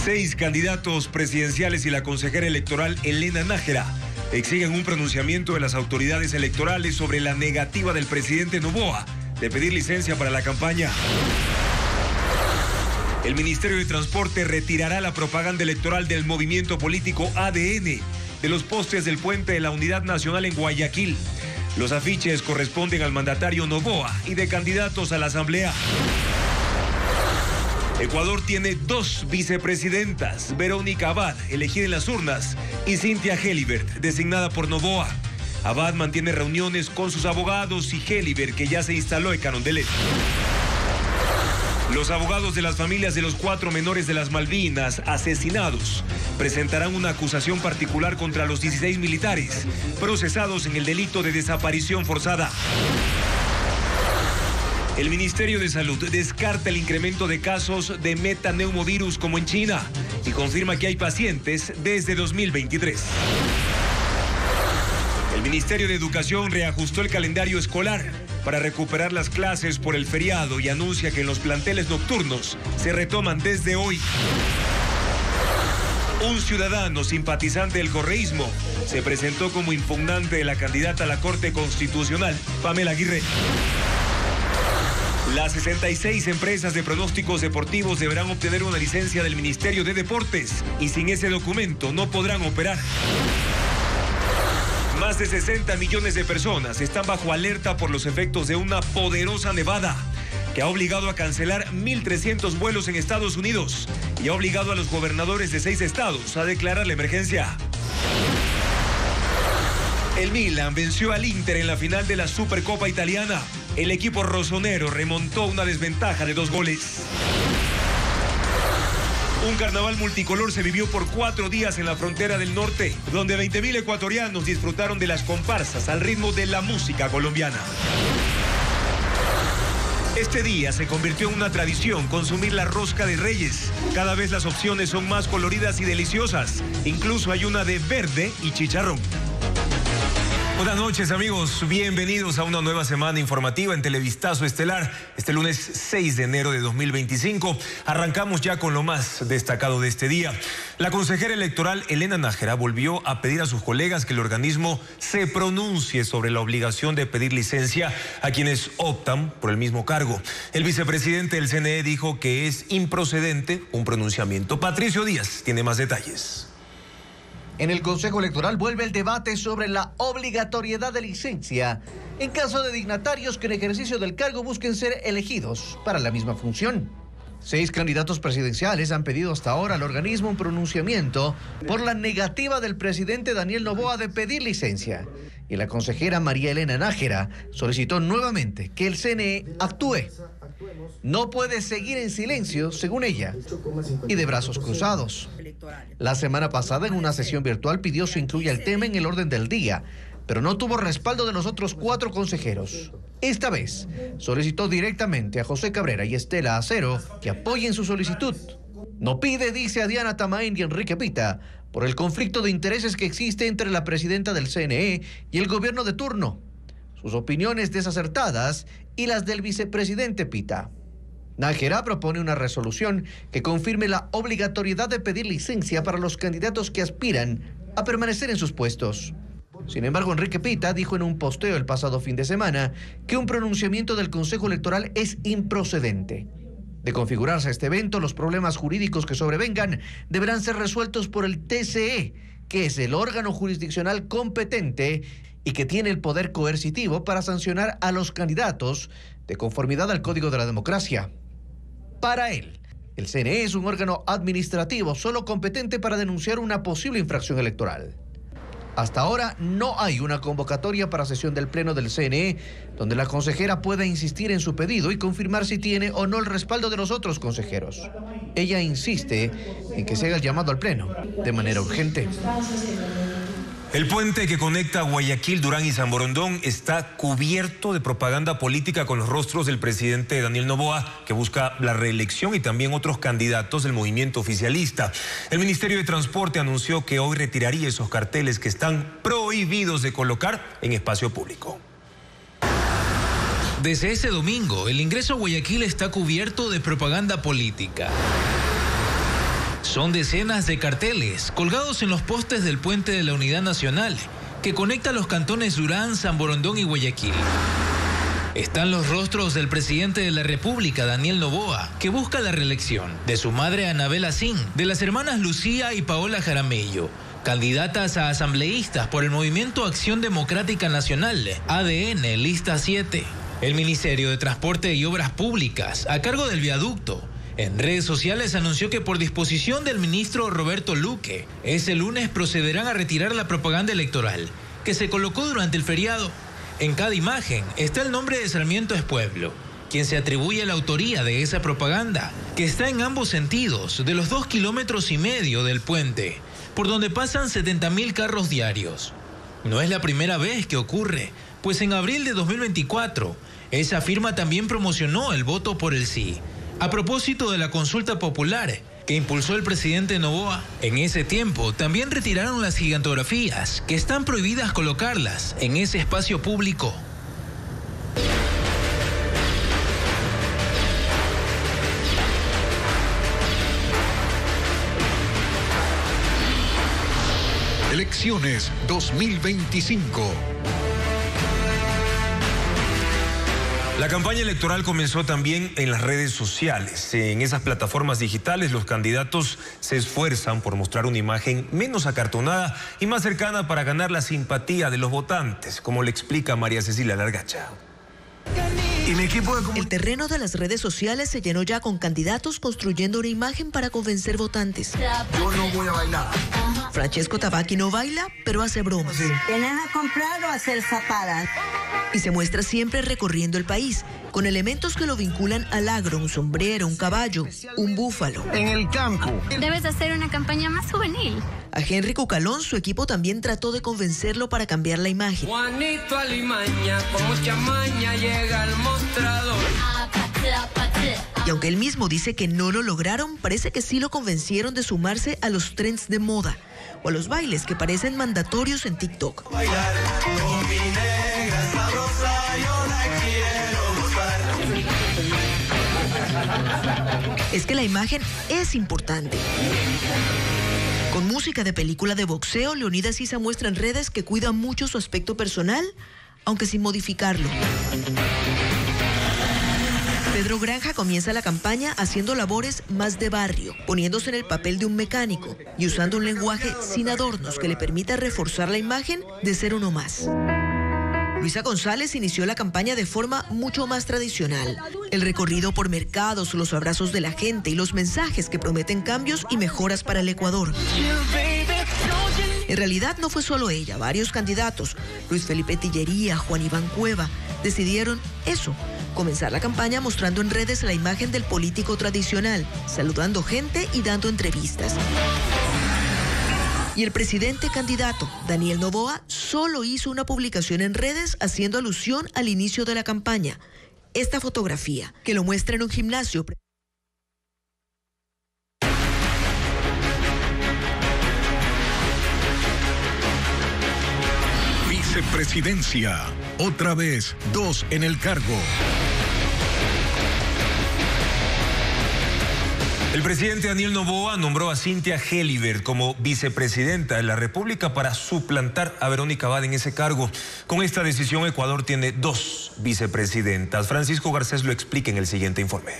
6 candidatos presidenciales y la consejera electoral Elena Nájera exigen un pronunciamiento de las autoridades electorales sobre la negativa del presidente Noboa de pedir licencia para la campaña. El Ministerio de Transporte retirará la propaganda electoral del movimiento político ADN de los postes del puente de la Unidad Nacional en Guayaquil. Los afiches corresponden al mandatario Noboa y de candidatos a la Asamblea. Ecuador tiene 2 vicepresidentas, Verónica Abad, elegida en las urnas, y Cynthia Gelibert, designada por Noboa. Abad mantiene reuniones con sus abogados y Gelibert, que ya se instaló en Carondelet. Los abogados de las familias de los 4 menores de las Malvinas asesinados presentarán una acusación particular contra los 16 militares procesados en el delito de desaparición forzada. El Ministerio de Salud descarta el incremento de casos de metaneumovirus como en China y confirma que hay pacientes desde 2023. El Ministerio de Educación reajustó el calendario escolar para recuperar las clases por el feriado y anuncia que en los planteles nocturnos se retoman desde hoy. Un ciudadano simpatizante del correísmo se presentó como impugnante de la candidata a la Corte Constitucional, Pamela Aguirre. Las 66 empresas de pronósticos deportivos deberán obtener una licencia del Ministerio de Deportes y sin ese documento no podrán operar. Más de 60 millones de personas están bajo alerta por los efectos de una poderosa nevada que ha obligado a cancelar 1.300 vuelos en Estados Unidos y ha obligado a los gobernadores de 6 estados a declarar la emergencia. El Milan venció al Inter en la final de la Supercopa Italiana. El equipo rosonero remontó una desventaja de 2 goles. Un carnaval multicolor se vivió por 4 días en la frontera del norte, donde 20.000 ecuatorianos disfrutaron de las comparsas al ritmo de la música colombiana. Este día se convirtió en una tradición consumir la rosca de Reyes. Cada vez las opciones son más coloridas y deliciosas. Incluso hay una de verde y chicharrón. Buenas noches, amigos. Bienvenidos a una nueva semana informativa en Televistazo Estelar. Este lunes 6 de enero de 2025. Arrancamos ya con lo más destacado de este día. La consejera electoral Elena Nájera volvió a pedir a sus colegas que el organismo se pronuncie sobre la obligación de pedir licencia a quienes optan por el mismo cargo. El vicepresidente del CNE dijo que es improcedente un pronunciamiento. Patricio Díaz tiene más detalles. En el Consejo Electoral vuelve el debate sobre la obligatoriedad de licencia en caso de dignatarios que en ejercicio del cargo busquen ser elegidos para la misma función. 6 candidatos presidenciales han pedido hasta ahora al organismo un pronunciamiento por la negativa del presidente Daniel Noboa de pedir licencia. Y la consejera María Elena Nájera solicitó nuevamente que el CNE actúe. No puede seguir en silencio, según ella, y de brazos cruzados. La semana pasada, en una sesión virtual, pidió se incluya el tema en el orden del día, pero no tuvo respaldo de los otros 4 consejeros. Esta vez, solicitó directamente a José Cabrera y Estela Acero que apoyen su solicitud. No pide, dice a Diana Tamain y Enrique Pita, por el conflicto de intereses que existe entre la presidenta del CNE y el gobierno de turno, sus opiniones desacertadas y las del vicepresidente Pita. Nájera propone una resolución que confirme la obligatoriedad de pedir licencia para los candidatos que aspiran a permanecer en sus puestos. Sin embargo, Enrique Pita dijo en un posteo el pasado fin de semana que un pronunciamiento del Consejo Electoral es improcedente. De configurarse este evento, los problemas jurídicos que sobrevengan deberán ser resueltos por el TCE, que es el órgano jurisdiccional competente y que tiene el poder coercitivo para sancionar a los candidatos de conformidad al Código de la Democracia. Para él, el CNE es un órgano administrativo solo competente para denunciar una posible infracción electoral. Hasta ahora no hay una convocatoria para sesión del Pleno del CNE donde la consejera pueda insistir en su pedido y confirmar si tiene o no el respaldo de los otros consejeros. Ella insiste en que se haga el llamado al Pleno de manera urgente. El puente que conecta Guayaquil, Durán y San Borondón está cubierto de propaganda política con los rostros del presidente Daniel Noboa, que busca la reelección, y también otros candidatos del movimiento oficialista. El Ministerio de Transporte anunció que hoy retiraría esos carteles que están prohibidos de colocar en espacio público. Desde este domingo, el ingreso a Guayaquil está cubierto de propaganda política. Son decenas de carteles colgados en los postes del puente de la Unidad Nacional que conecta los cantones Durán, San Borondón y Guayaquil. Están los rostros del presidente de la República, Daniel Noboa, que busca la reelección, de su madre Anabel Asín, de las hermanas Lucía y Paola Jaramillo, candidatas a asambleístas por el Movimiento Acción Democrática Nacional, ADN, lista 7. El Ministerio de Transporte y Obras Públicas, a cargo del viaducto, en redes sociales anunció que por disposición del ministro Roberto Luque, ese lunes procederán a retirar la propaganda electoral que se colocó durante el feriado. En cada imagen está el nombre de Sarmiento es Pueblo, quien se atribuye la autoría de esa propaganda, que está en ambos sentidos de los 2,5 kilómetros del puente, por donde pasan 70,000 carros diarios. No es la primera vez que ocurre, pues en abril de 2024, esa firma también promocionó el voto por el sí, a propósito de la consulta popular que impulsó el presidente Noboa. En ese tiempo también retiraron las gigantografías, que están prohibidas colocarlas en ese espacio público. Elecciones 2025. La campaña electoral comenzó también en las redes sociales. En esas plataformas digitales los candidatos se esfuerzan por mostrar una imagen menos acartonada y más cercana para ganar la simpatía de los votantes, como le explica María Cecilia Largacha. El terreno de las redes sociales se llenó ya con candidatos construyendo una imagen para convencer votantes. Yo no voy a bailar. Francesco Tabacchi no baila, pero hace bromas. ¿Vienen a comprar o a hacer zapadas? Y se muestra siempre recorriendo el país, con elementos que lo vinculan al agro, un sombrero, un caballo, un búfalo. En el campo. Debes hacer una campaña más juvenil. A Henry Cucalón, su equipo también trató de convencerlo para cambiar la imagen. Juanito Alimaña, con mucha maña llega al mostrador. Y aunque él mismo dice que no lo lograron, parece que sí lo convencieron de sumarse a los trends de moda o a los bailes que parecen mandatorios en TikTok. Es que la imagen es importante. Con música de película de boxeo, Leonidas Issa muestra en redes que cuida mucho su aspecto personal, aunque sin modificarlo. Pedro Granja comienza la campaña haciendo labores más de barrio, poniéndose en el papel de un mecánico y usando un lenguaje sin adornos que le permita reforzar la imagen de ser uno más. Luisa González inició la campaña de forma mucho más tradicional. El recorrido por mercados, los abrazos de la gente y los mensajes que prometen cambios y mejoras para el Ecuador. En realidad no fue solo ella, varios candidatos, Luis Felipe Tillería, Juan Iván Cueva, decidieron eso, comenzar la campaña mostrando en redes la imagen del político tradicional, saludando gente y dando entrevistas. Y el presidente candidato, Daniel Noboa, solo hizo una publicación en redes haciendo alusión al inicio de la campaña. Esta fotografía, que lo muestra en un gimnasio. Vicepresidencia. Otra vez, 2 en el cargo. El presidente Daniel Noboa nombró a Cynthia Gelibert como vicepresidenta de la República para suplantar a Verónica Abad en ese cargo. Con esta decisión, Ecuador tiene 2 vicepresidentas. Francisco Garcés lo explica en el siguiente informe.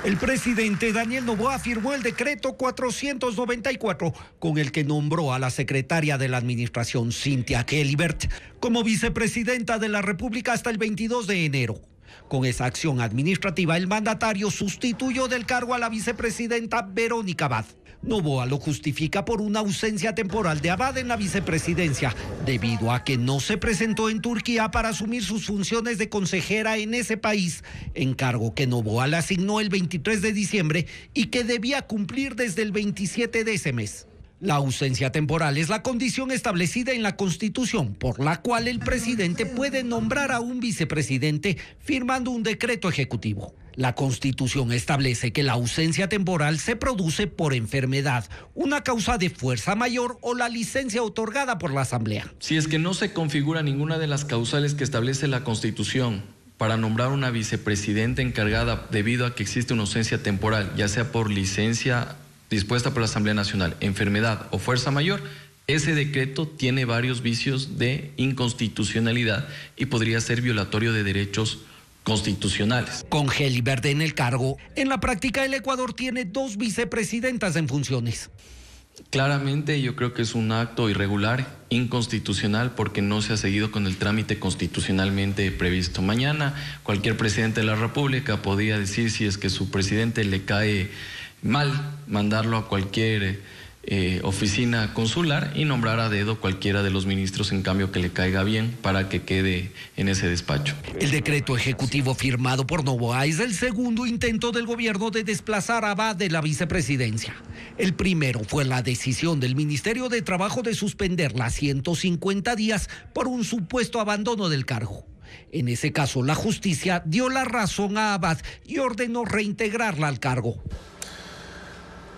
El presidente Daniel Noboa firmó el decreto 494 con el que nombró a la secretaria de la administración, Cynthia Gelibert, como vicepresidenta de la República hasta el 22 de enero. Con esa acción administrativa, el mandatario sustituyó del cargo a la vicepresidenta Verónica Abad. Noboa lo justifica por una ausencia temporal de Abad en la vicepresidencia, debido a que no se presentó en Turquía para asumir sus funciones de consejera en ese país, encargo que Noboa le asignó el 23 de diciembre y que debía cumplir desde el 27 de ese mes. La ausencia temporal es la condición establecida en la Constitución, por la cual el presidente puede nombrar a un vicepresidente firmando un decreto ejecutivo. La Constitución establece que la ausencia temporal se produce por enfermedad, una causa de fuerza mayor o la licencia otorgada por la Asamblea. Si es que no se configura ninguna de las causales que establece la Constitución para nombrar una vicepresidenta encargada debido a que existe una ausencia temporal, ya sea por licencia dispuesta por la Asamblea Nacional, enfermedad o fuerza mayor, ese decreto tiene varios vicios de inconstitucionalidad y podría ser violatorio de derechos constitucionales. Con Gelibert en el cargo, en la práctica el Ecuador tiene 2 vicepresidentas en funciones. Claramente yo creo que es un acto irregular, inconstitucional, porque no se ha seguido con el trámite constitucionalmente previsto. Mañana cualquier presidente de la República podría decir, si es que su presidente le cae mal, mandarlo a cualquier oficina consular y nombrar a dedo cualquiera de los ministros, en cambio, que le caiga bien, para que quede en ese despacho. El decreto ejecutivo firmado por Noboa es el segundo intento del gobierno de desplazar a Abad de la vicepresidencia. El primero fue la decisión del Ministerio de Trabajo de suspenderla 150 días por un supuesto abandono del cargo. En ese caso, la justicia dio la razón a Abad y ordenó reintegrarla al cargo.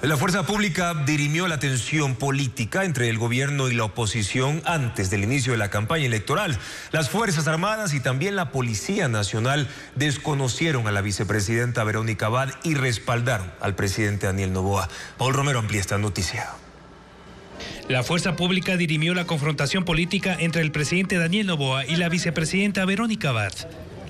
La fuerza pública dirimió la tensión política entre el gobierno y la oposición antes del inicio de la campaña electoral. Las Fuerzas Armadas y también la Policía Nacional desconocieron a la vicepresidenta Verónica Abad y respaldaron al presidente Daniel Noboa. Paul Romero amplía esta noticia. La fuerza pública dirimió la confrontación política entre el presidente Daniel Noboa y la vicepresidenta Verónica Abad.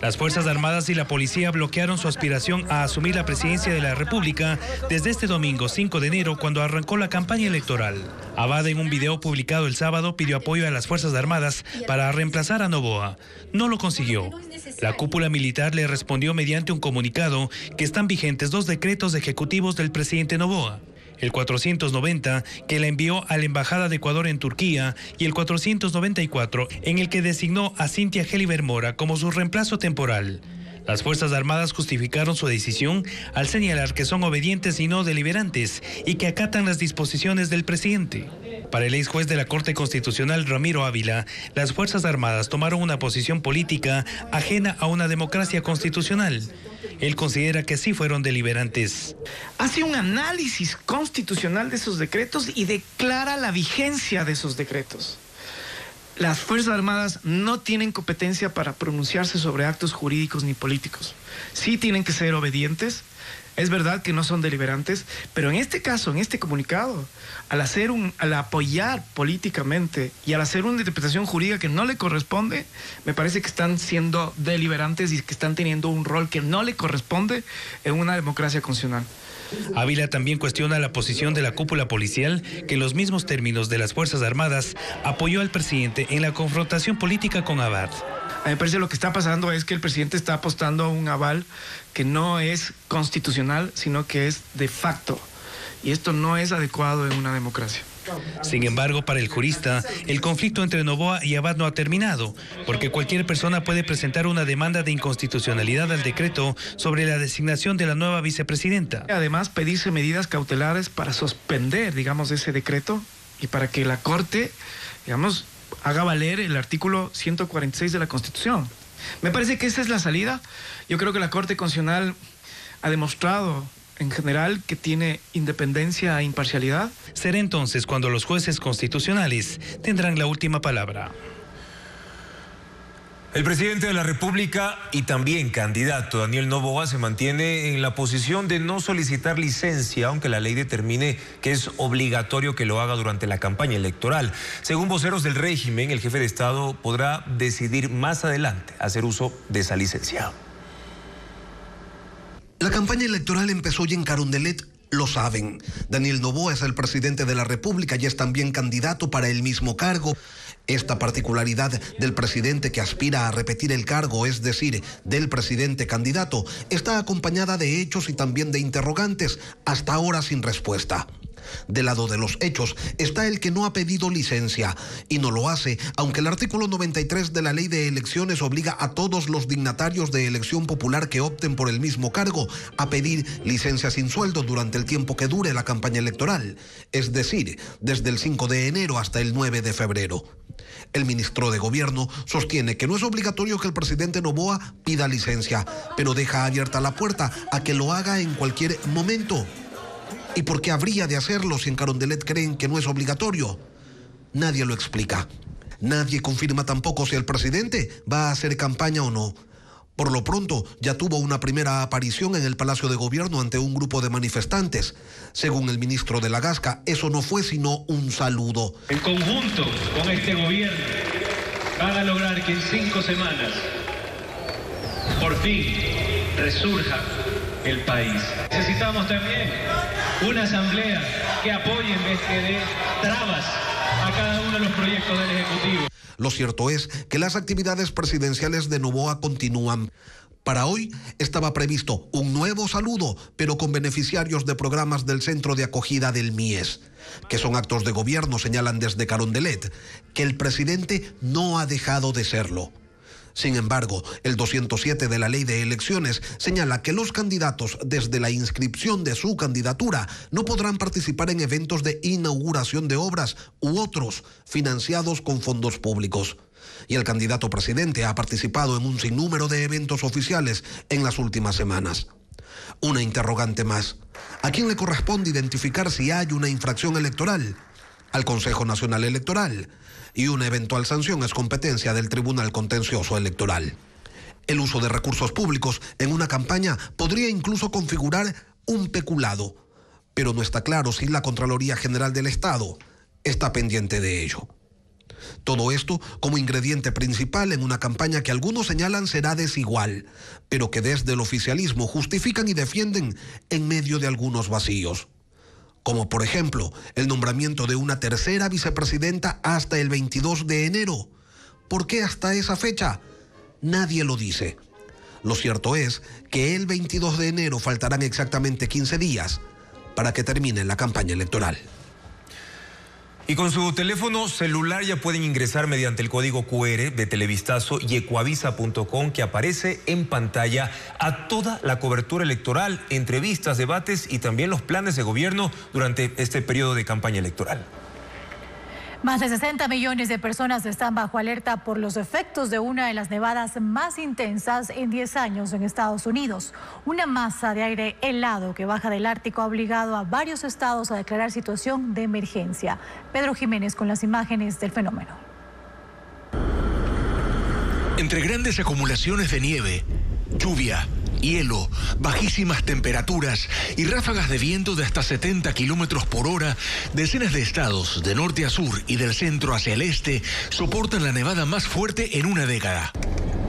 Las Fuerzas Armadas y la Policía bloquearon su aspiración a asumir la presidencia de la República desde este domingo 5 de enero, cuando arrancó la campaña electoral. Abad, en un video publicado el sábado, pidió apoyo a las Fuerzas Armadas para reemplazar a Noboa. No lo consiguió. La cúpula militar le respondió mediante un comunicado que están vigentes 2 decretos ejecutivos del presidente Noboa: el 490, que la envió a la Embajada de Ecuador en Turquía, y el 494, en el que designó a Cynthia Gelibert Mora como su reemplazo temporal. Las Fuerzas Armadas justificaron su decisión al señalar que son obedientes y no deliberantes, y que acatan las disposiciones del presidente. Para el ex juez de la Corte Constitucional, Ramiro Ávila, las Fuerzas Armadas tomaron una posición política ajena a una democracia constitucional. Él considera que sí fueron deliberantes. Hace un análisis constitucional de esos decretos y declara la vigencia de esos decretos. Las Fuerzas Armadas no tienen competencia para pronunciarse sobre actos jurídicos ni políticos. Sí tienen que ser obedientes. Es verdad que no son deliberantes, pero en este caso, en este comunicado, al apoyar políticamente y al hacer una interpretación jurídica que no le corresponde, me parece que están siendo deliberantes y que están teniendo un rol que no le corresponde en una democracia constitucional. Ávila también cuestiona la posición de la cúpula policial, que en los mismos términos de las Fuerzas Armadas apoyó al presidente en la confrontación política con Abad. A mí me parece que lo que está pasando es que el presidente está apostando a un aval que no es constitucional, sino que es de facto. Y esto no es adecuado en una democracia. Sin embargo, para el jurista, el conflicto entre Noboa y Abad no ha terminado, porque cualquier persona puede presentar una demanda de inconstitucionalidad al decreto sobre la designación de la nueva vicepresidenta. Además, pedirse medidas cautelares para suspender, ese decreto, y para que la Corte, haga valer el artículo 146 de la Constitución. Me parece que esa es la salida. Yo creo que la Corte Constitucional ha demostrado en general que tiene independencia e imparcialidad. Será entonces cuando los jueces constitucionales tendrán la última palabra. El presidente de la República y también candidato Daniel Noboa se mantiene en la posición de no solicitar licencia, aunque la ley determine que es obligatorio que lo haga durante la campaña electoral. Según voceros del régimen, el jefe de Estado podrá decidir más adelante hacer uso de esa licencia. La campaña electoral empezó y en Carondelet lo saben. Daniel Noboa es el presidente de la República y es también candidato para el mismo cargo. Esta particularidad del presidente que aspira a repetir el cargo, es decir, del presidente candidato, está acompañada de hechos y también de interrogantes, hasta ahora sin respuesta. Del lado de los hechos está el que no ha pedido licencia y no lo hace, aunque el artículo 93 de la Ley de Elecciones obliga a todos los dignatarios de elección popular que opten por el mismo cargo a pedir licencia sin sueldo durante el tiempo que dure la campaña electoral, es decir, desde el 5 de enero hasta el 9 de febrero. El ministro de Gobierno sostiene que no es obligatorio que el presidente Noboa pida licencia, pero deja abierta la puerta a que lo haga en cualquier momento. ¿Y por qué habría de hacerlo si en Carondelet creen que no es obligatorio? Nadie lo explica. Nadie confirma tampoco si el presidente va a hacer campaña o no. Por lo pronto, ya tuvo una primera aparición en el Palacio de Gobierno ante un grupo de manifestantes. Según el ministro de la Gasca, eso no fue sino un saludo. En conjunto con este gobierno, van a lograr que en 5 semanas, por fin, resurja el país. Necesitamos también una asamblea que apoye en vez que dé trabas a cada uno de los proyectos del Ejecutivo. Lo cierto es que las actividades presidenciales de Noboa continúan. Para hoy estaba previsto un nuevo saludo, pero con beneficiarios de programas del Centro de Acogida del MIES, que son actos de gobierno, señalan desde Carondelet, que el presidente no ha dejado de serlo. Sin embargo, el 207 de la Ley de Elecciones señala que los candidatos, desde la inscripción de su candidatura, no podrán participar en eventos de inauguración de obras u otros financiados con fondos públicos. Y el candidato presidente ha participado en un sinnúmero de eventos oficiales en las últimas semanas. Una interrogante más. ¿A quién le corresponde identificar si hay una infracción electoral? Al Consejo Nacional Electoral. Y una eventual sanción es competencia del Tribunal Contencioso Electoral. El uso de recursos públicos en una campaña podría incluso configurar un peculado, pero no está claro si la Contraloría General del Estado está pendiente de ello. Todo esto como ingrediente principal en una campaña que algunos señalan será desigual, pero que desde el oficialismo justifican y defienden en medio de algunos vacíos. Como por ejemplo, el nombramiento de una tercera vicepresidenta hasta el 22 de enero. ¿Por qué hasta esa fecha? Nadie lo dice. Lo cierto es que el 22 de enero faltarán exactamente 15 días para que termine la campaña electoral. Y con su teléfono celular ya pueden ingresar mediante el código QR de Televistazo y ecuavisa.com que aparece en pantalla a toda la cobertura electoral, entrevistas, debates y también los planes de gobierno durante este periodo de campaña electoral. Más de 60 millones de personas están bajo alerta por los efectos de una de las nevadas más intensas en 10 años en Estados Unidos. Una masa de aire helado que baja del Ártico ha obligado a varios estados a declarar situación de emergencia. Pedro Jiménez con las imágenes del fenómeno. Entre grandes acumulaciones de nieve, lluvia, hielo, bajísimas temperaturas y ráfagas de viento de hasta 70 kilómetros por hora, decenas de estados, de norte a sur y del centro hacia el este, soportan la nevada más fuerte en una década.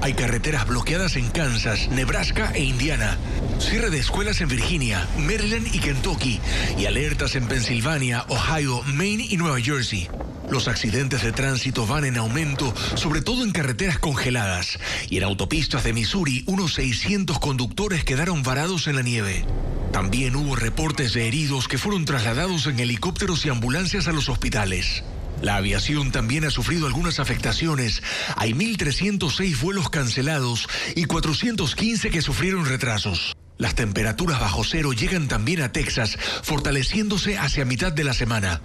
Hay carreteras bloqueadas en Kansas, Nebraska e Indiana, cierre de escuelas en Virginia, Maryland y Kentucky, y alertas en Pensilvania, Ohio, Maine y Nueva Jersey. Los accidentes de tránsito van en aumento, sobre todo en carreteras congeladas, y en autopistas de Missouri, unos 600 conductores quedaron varados en la nieve. También hubo reportes de heridos que fueron trasladados en helicópteros y ambulancias a los hospitales. La aviación también ha sufrido algunas afectaciones. Hay 1.306 vuelos cancelados y 415 que sufrieron retrasos. Las temperaturas bajo cero llegan también a Texas, fortaleciéndose hacia mitad de la semana.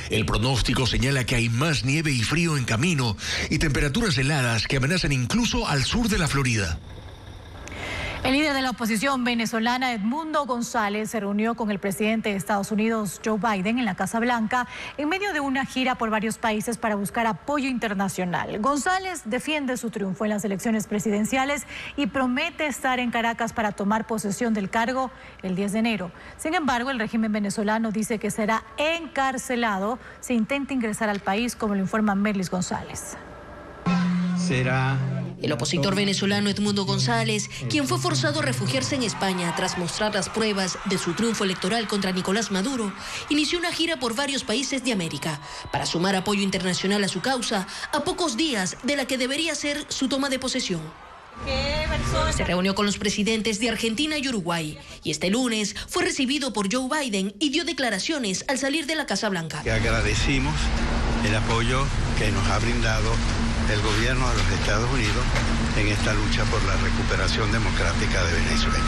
El pronóstico señala que hay más nieve y frío en camino y temperaturas heladas que amenazan incluso al sur de la Florida. El líder de la oposición venezolana, Edmundo González, se reunió con el presidente de Estados Unidos, Joe Biden, en la Casa Blanca, en medio de una gira por varios países para buscar apoyo internacional. González defiende su triunfo en las elecciones presidenciales y promete estar en Caracas para tomar posesión del cargo el 10 de enero. Sin embargo, el régimen venezolano dice que será encarcelado si intenta ingresar al país, como lo informa Merlis González. El opositor venezolano Edmundo González, quien fue forzado a refugiarse en España tras mostrar las pruebas de su triunfo electoral contra Nicolás Maduro, inició una gira por varios países de América para sumar apoyo internacional a su causa a pocos días de la que debería ser su toma de posesión. Se reunió con los presidentes de Argentina y Uruguay y este lunes fue recibido por Joe Biden y dio declaraciones al salir de la Casa Blanca. Agradecimos el apoyo que nos ha brindado el gobierno de los Estados Unidos en esta lucha por la recuperación democrática de Venezuela.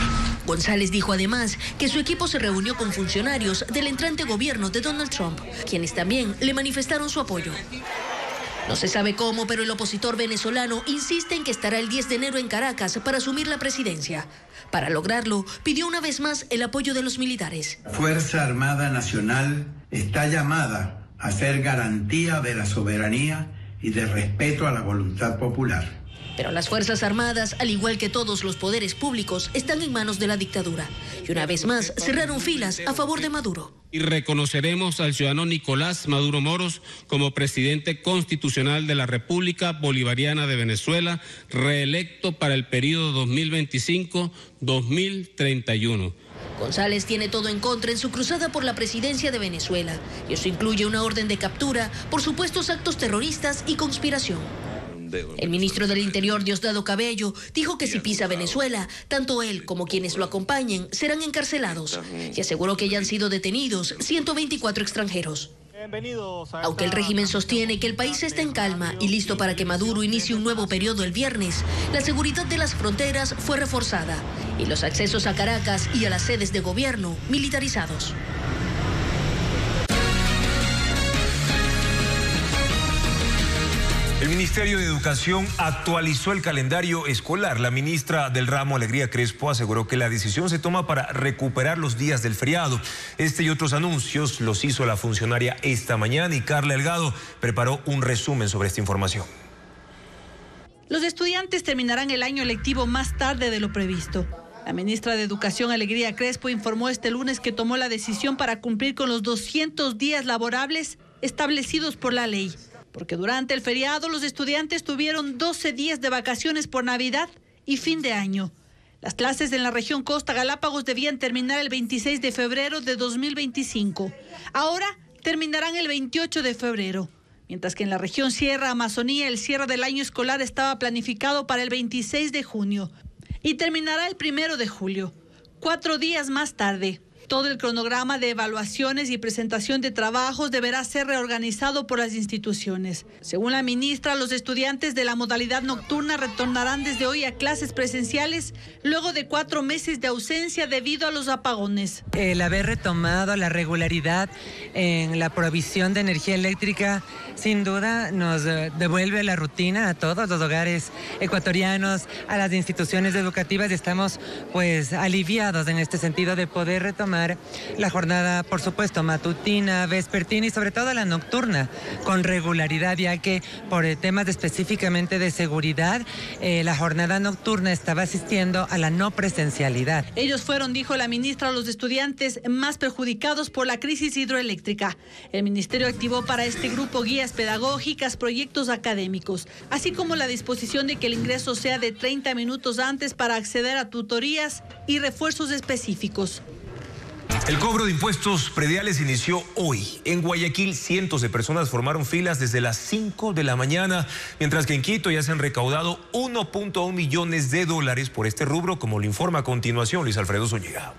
González dijo además que su equipo se reunió con funcionarios del entrante gobierno de Donald Trump, quienes también le manifestaron su apoyo. No se sabe cómo, pero el opositor venezolano insiste en que estará el 10 de enero en Caracas para asumir la presidencia. Para lograrlo, pidió una vez más el apoyo de los militares. La Fuerza Armada Nacional está llamada a ser garantía de la soberanía y de respeto a la voluntad popular. Pero las Fuerzas Armadas, al igual que todos los poderes públicos, están en manos de la dictadura. Y una vez más, cerraron filas a favor de Maduro. Y reconoceremos al ciudadano Nicolás Maduro Moros como presidente constitucional de la República Bolivariana de Venezuela, reelecto para el periodo 2025-2031. González tiene todo en contra en su cruzada por la presidencia de Venezuela, y eso incluye una orden de captura por supuestos actos terroristas y conspiración. El ministro del Interior, Diosdado Cabello, dijo que si pisa Venezuela, tanto él como quienes lo acompañen serán encarcelados, y aseguró que ya han sido detenidos 124 extranjeros. Aunque el régimen sostiene que el país está en calma y listo para que Maduro inicie un nuevo periodo el viernes, la seguridad de las fronteras fue reforzada y los accesos a Caracas y a las sedes de gobierno militarizados. El Ministerio de Educación actualizó el calendario escolar. La ministra del ramo, Alegría Crespo, aseguró que la decisión se toma para recuperar los días del feriado. Este y otros anuncios los hizo la funcionaria esta mañana y Carla Delgado preparó un resumen sobre esta información. Los estudiantes terminarán el año lectivo más tarde de lo previsto. La ministra de Educación, Alegría Crespo, informó este lunes que tomó la decisión para cumplir con los 200 días laborables establecidos por la ley. Porque durante el feriado los estudiantes tuvieron 12 días de vacaciones por Navidad y fin de año. Las clases en la región Costa Galápagos debían terminar el 26 de febrero de 2025. Ahora terminarán el 28 de febrero. Mientras que en la región Sierra Amazonía el cierre del año escolar estaba planificado para el 26 de junio y terminará el 1 de julio, 4 días más tarde. Todo el cronograma de evaluaciones y presentación de trabajos deberá ser reorganizado por las instituciones. Según la ministra, los estudiantes de la modalidad nocturna retornarán desde hoy a clases presenciales luego de 4 meses de ausencia debido a los apagones. El haber retomado la regularidad en la provisión de energía eléctrica sin duda nos devuelve la rutina a todos los hogares ecuatorianos, a las instituciones educativas, y estamos pues aliviados en este sentido de poder retomar la jornada, por supuesto, matutina, vespertina y sobre todo la nocturna con regularidad, ya que por temas específicamente de seguridad, la jornada nocturna estaba asistiendo a la no presencialidad. Ellos fueron, dijo la ministra, los estudiantes más perjudicados por la crisis hidroeléctrica. El ministerio activó para este grupo guías pedagógicas, proyectos académicos, así como la disposición de que el ingreso sea de 30 minutos antes para acceder a tutorías y refuerzos específicos. El cobro de impuestos prediales inició hoy. En Guayaquil, cientos de personas formaron filas desde las 5 de la mañana, mientras que en Quito ya se han recaudado 1.1 millones de dólares por este rubro, como lo informa a continuación Luis Alfredo Zúñiga.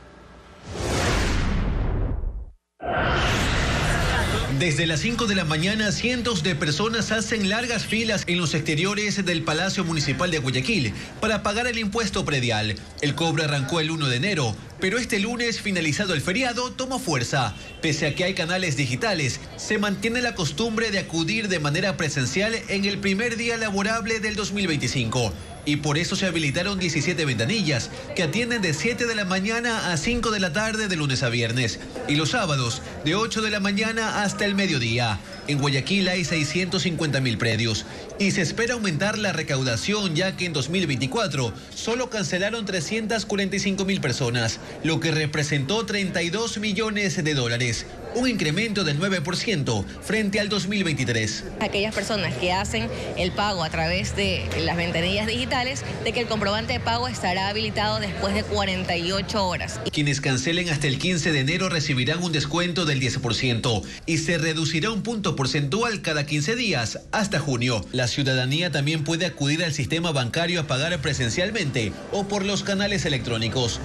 Desde las 5 de la mañana, cientos de personas hacen largas filas en los exteriores del Palacio Municipal de Guayaquil para pagar el impuesto predial. El cobro arrancó el 1 de enero, pero este lunes, finalizado el feriado, tomó fuerza. Pese a que hay canales digitales, se mantiene la costumbre de acudir de manera presencial en el primer día laborable del 2025. Y por eso se habilitaron 17 ventanillas que atienden de 7 de la mañana a 5 de la tarde de lunes a viernes. Y los sábados de 8 de la mañana hasta el mediodía. En Guayaquil hay 650.000 predios. Y se espera aumentar la recaudación, ya que en 2024 solo cancelaron 345.000 personas, lo que representó 32 millones de dólares. Un incremento del 9% frente al 2023. Aquellas personas que hacen el pago a través de las ventanillas digitales, de que el comprobante de pago estará habilitado después de 48 horas. Quienes cancelen hasta el 15 de enero recibirán un descuento del 10% y se reducirá un punto porcentual cada 15 días hasta junio. La ciudadanía también puede acudir al sistema bancario a pagar presencialmente o por los canales electrónicos.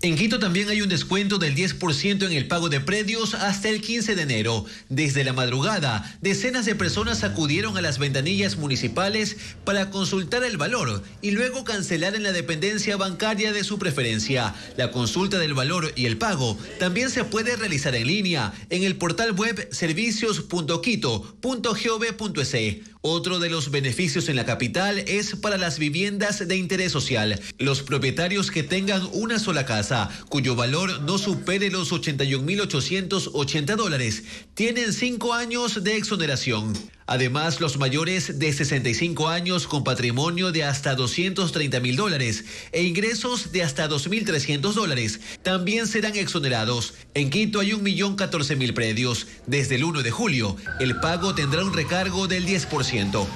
En Quito también hay un descuento del 10% en el pago de predios hasta el 15 de enero. Desde la madrugada, decenas de personas acudieron a las ventanillas municipales para consultar el valor y luego cancelar en la dependencia bancaria de su preferencia. La consulta del valor y el pago también se puede realizar en línea en el portal web servicios.quito.gov.es. Otro de los beneficios en la capital es para las viviendas de interés social. Los propietarios que tengan una sola casa, cuyo valor no supere los $81.880, tienen 5 años de exoneración. Además, los mayores de 65 años con patrimonio de hasta $230.000 e ingresos de hasta $2.300 también serán exonerados. En Quito hay 1.014.000 predios. Desde el 1 de julio, el pago tendrá un recargo del 10%.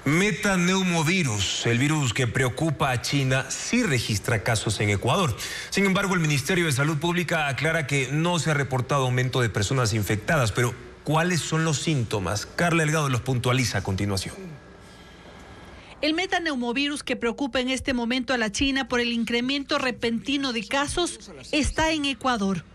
Metaneumovirus, el virus que preocupa a China, sí registra casos en Ecuador. Sin embargo, el Ministerio de Salud Pública aclara que no se ha reportado aumento de personas infectadas. Pero, ¿cuáles son los síntomas? Carla Delgado los puntualiza a continuación. El metaneumovirus que preocupa en este momento a la China por el incremento repentino de casos está en Ecuador.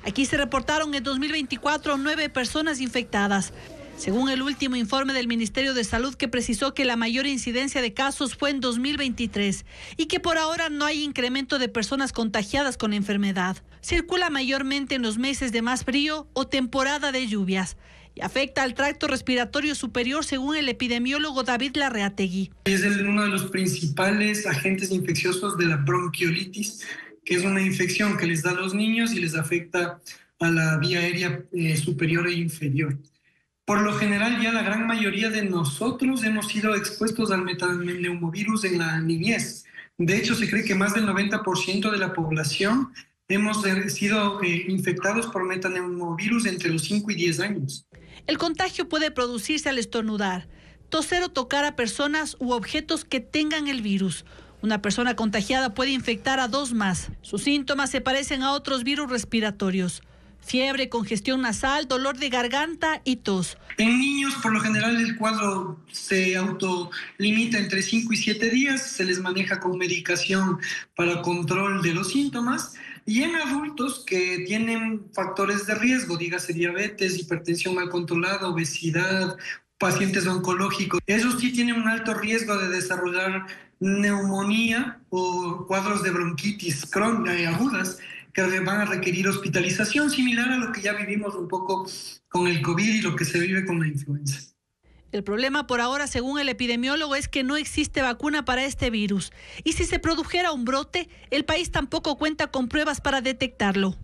Aquí se reportaron en 2024 9 personas infectadas. Según el último informe del Ministerio de Salud, que precisó que la mayor incidencia de casos fue en 2023 y que por ahora no hay incremento de personas contagiadas con la enfermedad. Circula mayormente en los meses de más frío o temporada de lluvias y afecta al tracto respiratorio superior, según el epidemiólogo David Larreategui. Es uno de los principales agentes infecciosos de la bronquiolitis, que es una infección que les da a los niños y les afecta a la vía aérea superior e inferior. Por lo general, ya la gran mayoría de nosotros hemos sido expuestos al metaneumovirus en la niñez. De hecho, se cree que más del 90% de la población hemos sido infectados por metaneumovirus entre los 5 y 10 años. El contagio puede producirse al estornudar, toser o tocar a personas u objetos que tengan el virus. Una persona contagiada puede infectar a 2 más. Sus síntomas se parecen a otros virus respiratorios: fiebre, congestión nasal, dolor de garganta y tos. En niños, por lo general, el cuadro se autolimita entre 5 y 7 días, se les maneja con medicación para control de los síntomas. Y en adultos que tienen factores de riesgo, dígase diabetes, hipertensión mal controlada, obesidad, pacientes oncológicos, esos sí tienen un alto riesgo de desarrollar neumonía o cuadros de bronquitis agudas, que van a requerir hospitalización, similar a lo que ya vivimos un poco con el COVID y lo que se vive con la influenza. El problema por ahora, según el epidemiólogo, es que no existe vacuna para este virus. Y si se produjera un brote, el país tampoco cuenta con pruebas para detectarlo.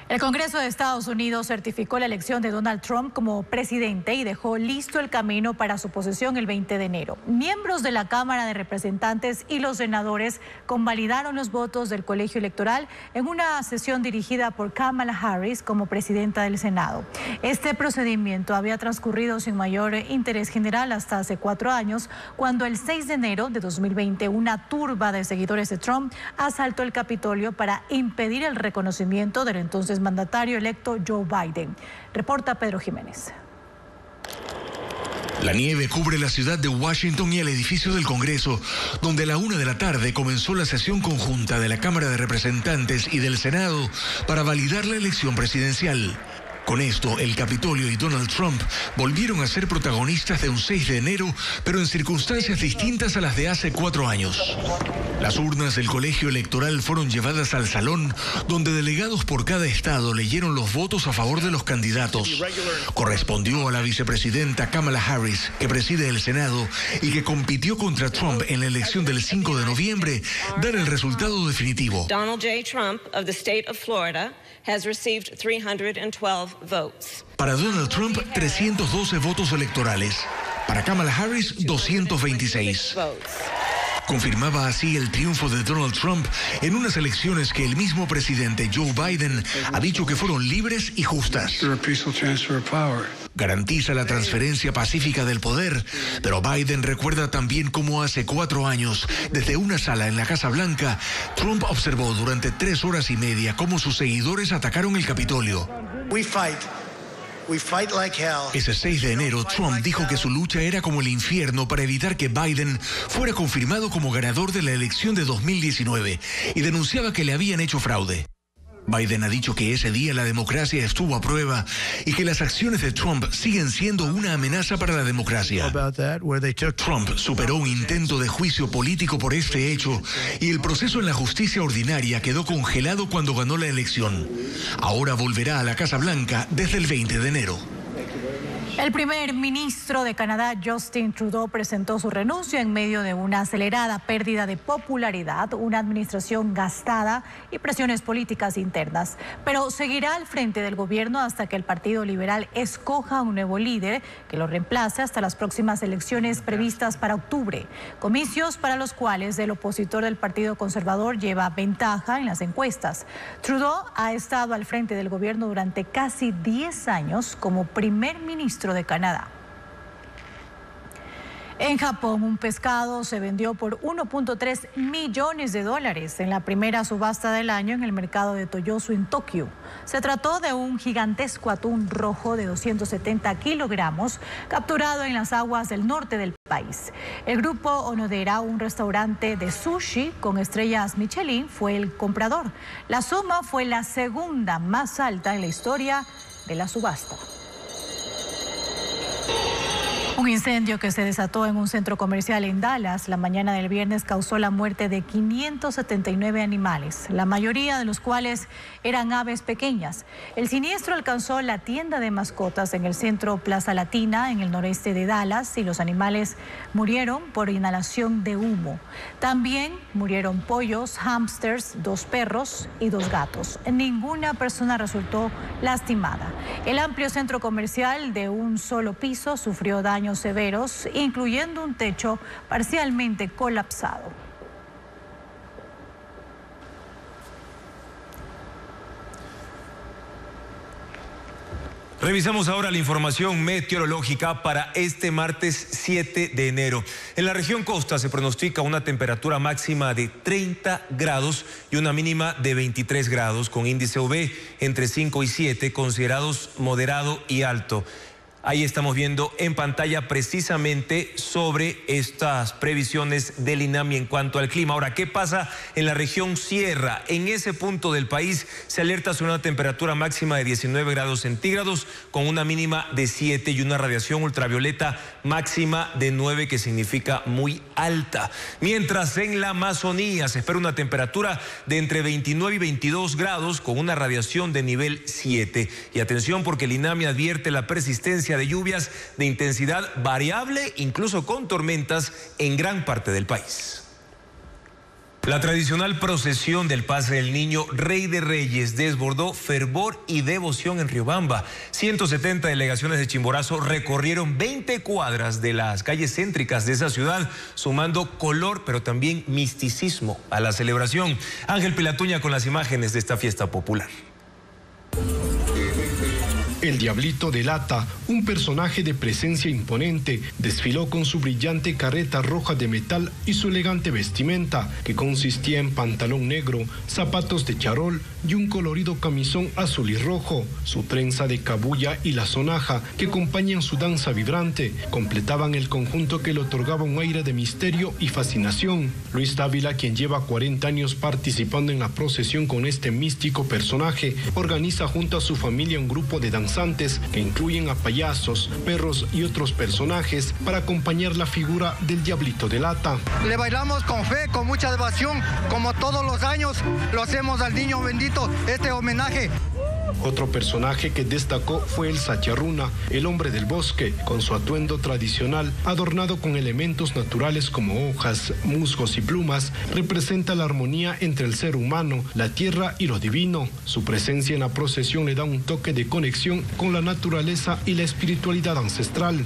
El Congreso de Estados Unidos certificó la elección de Donald Trump como presidente y dejó listo el camino para su posesión el 20 de enero. Miembros de la Cámara de Representantes y los senadores convalidaron los votos del colegio electoral en una sesión dirigida por Kamala Harris como presidenta del Senado. Este procedimiento había transcurrido sin mayor interés general hasta hace 4 años, cuando el 6 de enero de 2020 una turba de seguidores de Trump asaltó el Capitolio para impedir el reconocimiento del entonces mandatario electo Joe Biden. Reporta Pedro Jiménez. La nieve cubre la ciudad de Washington y el edificio del Congreso, donde a la 1 de la tarde comenzó la sesión conjunta de la Cámara de Representantes y del Senado para validar la elección presidencial. Con esto, el Capitolio y Donald Trump volvieron a ser protagonistas de un 6 de enero, pero en circunstancias distintas a las de hace 4 años. Las urnas del colegio electoral fueron llevadas al salón, donde delegados por cada estado leyeron los votos a favor de los candidatos. Correspondió a la vicepresidenta Kamala Harris, que preside el Senado y que compitió contra Trump en la elección del 5 de noviembre, dar el resultado definitivo. Donald J. Trump of the state of Florida has received 312 votes. Para Donald Trump, 312 votos electorales. Para Kamala Harris, 226. Confirmaba así el triunfo de Donald Trump en unas elecciones que el mismo presidente Joe Biden ha dicho que fueron libres y justas. Garantiza la transferencia pacífica del poder, pero Biden recuerda también cómo hace 4 años, desde una sala en la Casa Blanca, Trump observó durante 3 horas y media cómo sus seguidores atacaron el Capitolio. Ese 6 de enero, Trump dijo que su lucha era como el infierno para evitar que Biden fuera confirmado como ganador de la elección de 2019 y denunciaba que le habían hecho fraude. Biden ha dicho que ese día la democracia estuvo a prueba y que las acciones de Trump siguen siendo una amenaza para la democracia. Trump superó un intento de juicio político por este hecho y el proceso en la justicia ordinaria quedó congelado cuando ganó la elección. Ahora volverá a la Casa Blanca desde el 20 de enero. El primer ministro de Canadá, Justin Trudeau, presentó su renuncia en medio de una acelerada pérdida de popularidad, una administración gastada y presiones políticas internas. Pero seguirá al frente del gobierno hasta que el Partido Liberal escoja un nuevo líder que lo reemplace hasta las próximas elecciones previstas para octubre. Comicios para los cuales el opositor del Partido Conservador lleva ventaja en las encuestas. Trudeau ha estado al frente del gobierno durante casi 10 años como primer ministro de Canadá. En Japón, un pescado se vendió por $1.3 millones en la primera subasta del año en el mercado de Toyosu en Tokio. Se trató de un gigantesco atún rojo de 270 kilogramos capturado en las aguas del norte del país. El grupo Onodera, un restaurante de sushi con estrellas Michelin, fue el comprador. La suma fue la segunda más alta en la historia de la subasta. Un incendio que se desató en un centro comercial en Dallas la mañana del viernes causó la muerte de 579 animales, la mayoría de los cuales eran aves pequeñas. El siniestro alcanzó la tienda de mascotas en el centro Plaza Latina, en el noreste de Dallas, y los animales murieron por inhalación de humo. También murieron pollos, hámsters, 2 perros y 2 gatos. Ninguna persona resultó lastimada. El amplio centro comercial de un solo piso sufrió daños severos, incluyendo un techo parcialmente colapsado. Revisamos ahora la información meteorológica para este martes 7 de enero. En la región costa se pronostica una temperatura máxima de 30 grados y una mínima de 23 grados, con índice UV entre 5 y 7, considerados moderado y alto. Ahí estamos viendo en pantalla precisamente sobre estas previsiones del INAMI en cuanto al clima. Ahora, ¿qué pasa en la región sierra? En ese punto del país se alerta sobre una temperatura máxima de 19 grados centígrados con una mínima de 7 y una radiación ultravioleta máxima de 9, que significa muy alta. Mientras en la Amazonía se espera una temperatura de entre 29 y 22 grados con una radiación de nivel 7. Y atención, porque el INAMI advierte la persistencia de lluvias de intensidad variable, incluso con tormentas en gran parte del país. La tradicional procesión del Pase del Niño Rey de Reyes desbordó fervor y devoción en Riobamba. 170 delegaciones de Chimborazo recorrieron 20 cuadras de las calles céntricas de esa ciudad, sumando color pero también misticismo a la celebración. Ángel Pilatuña con las imágenes de esta fiesta popular. El Diablito de Lata, un personaje de presencia imponente, desfiló con su brillante carreta roja de metal y su elegante vestimenta, que consistía en pantalón negro, zapatos de charol y un colorido camisón azul y rojo. Su trenza de cabuya y la sonaja, que acompañan su danza vibrante, completaban el conjunto que le otorgaba un aire de misterio y fascinación. Luis Dávila, quien lleva 40 años participando en la procesión con este místico personaje, organiza junto a su familia un grupo de danzantes que incluyen a payasos, perros y otros personajes para acompañar la figura del Diablito de Lata. Le bailamos con fe, con mucha devoción, como todos los años lo hacemos al Niño Bendito, este homenaje. Otro personaje que destacó fue el Sacharruna, el hombre del bosque, con su atuendo tradicional, adornado con elementos naturales como hojas, musgos y plumas, representa la armonía entre el ser humano, la tierra y lo divino. Su presencia en la procesión le da un toque de conexión con la naturaleza y la espiritualidad ancestral.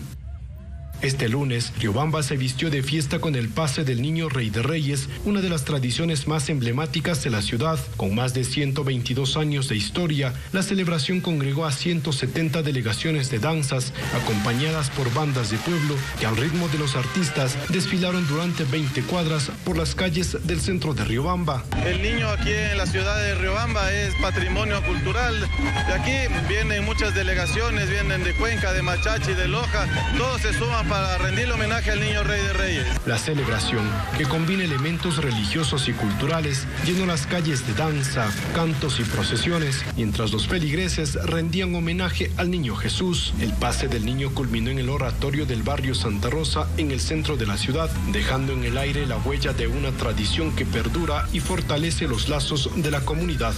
Este lunes, Riobamba se vistió de fiesta con el Pase del Niño Rey de Reyes, una de las tradiciones más emblemáticas de la ciudad. Con más de 122 años de historia, la celebración congregó a 170 delegaciones de danzas, acompañadas por bandas de pueblo, que al ritmo de los artistas desfilaron durante 20 cuadras por las calles del centro de Riobamba. El niño aquí en la ciudad de Riobamba es patrimonio cultural. De aquí vienen muchas delegaciones, vienen de Cuenca, de Machachi, de Loja, todos se suman para rendirle homenaje al Niño Rey de Reyes. La celebración, que combina elementos religiosos y culturales, llenó las calles de danza, cantos y procesiones, mientras los feligreses rendían homenaje al Niño Jesús. El Pase del Niño culminó en el oratorio del barrio Santa Rosa, en el centro de la ciudad, dejando en el aire la huella de una tradición que perdura y fortalece los lazos de la comunidad.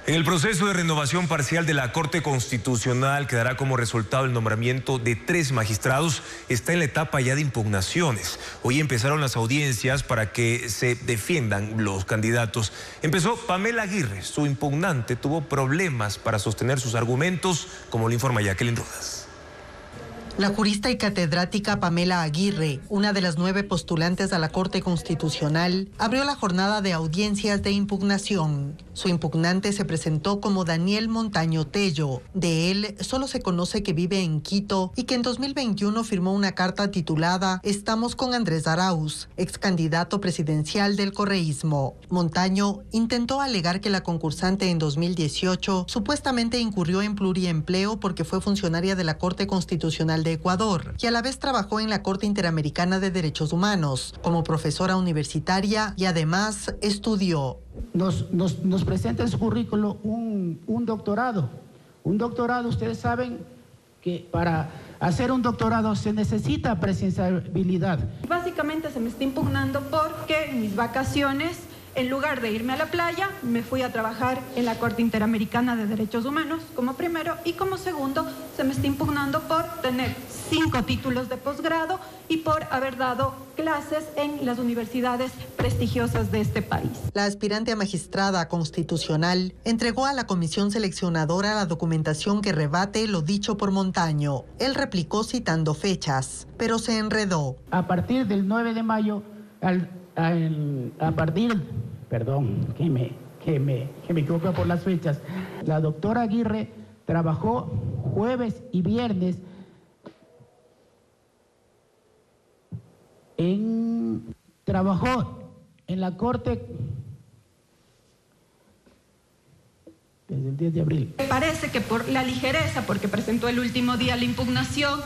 En el proceso de renovación parcial de la Corte Constitucional, que dará como resultado el nombramiento de 3 magistrados, está en la etapa ya de impugnaciones. Hoy empezaron las audiencias para que se defiendan los candidatos. Empezó Pamela Aguirre. Su impugnante tuvo problemas para sostener sus argumentos, como lo informa Jacqueline Rodas. La jurista y catedrática Pamela Aguirre, una de las 9 postulantes a la Corte Constitucional, abrió la jornada de audiencias de impugnación. Su impugnante se presentó como Daniel Montaño Tello. De él solo se conoce que vive en Quito y que en 2021 firmó una carta titulada "Estamos con Andrés Arauz", ex candidato presidencial del correísmo. Montaño intentó alegar que la concursante en 2018 supuestamente incurrió en pluriempleo porque fue funcionaria de la Corte Constitucional de Ecuador y a la vez trabajó en la Corte Interamericana de Derechos Humanos como profesora universitaria y además estudió. Nos presenta en su currículo un doctorado. Un doctorado, ustedes saben que para hacer un doctorado se necesita presenciabilidad. Básicamente se me está impugnando porque en mis vacaciones, en lugar de irme a la playa, me fui a trabajar en la Corte Interamericana de Derechos Humanos como primero, y como segundo se me está impugnando por tener 5 títulos de posgrado y por haber dado clases en las universidades prestigiosas de este país. La aspirante a magistrada constitucional entregó a la comisión seleccionadora la documentación que rebate lo dicho por Montaño. Él replicó citando fechas, pero se enredó. A partir del 9 de mayo, que me equivoco por las fechas, la doctora Aguirre trabajó jueves y viernes trabajó en la Corte desde el 10 de abril. Parece que por la ligereza, porque presentó el último día la impugnación,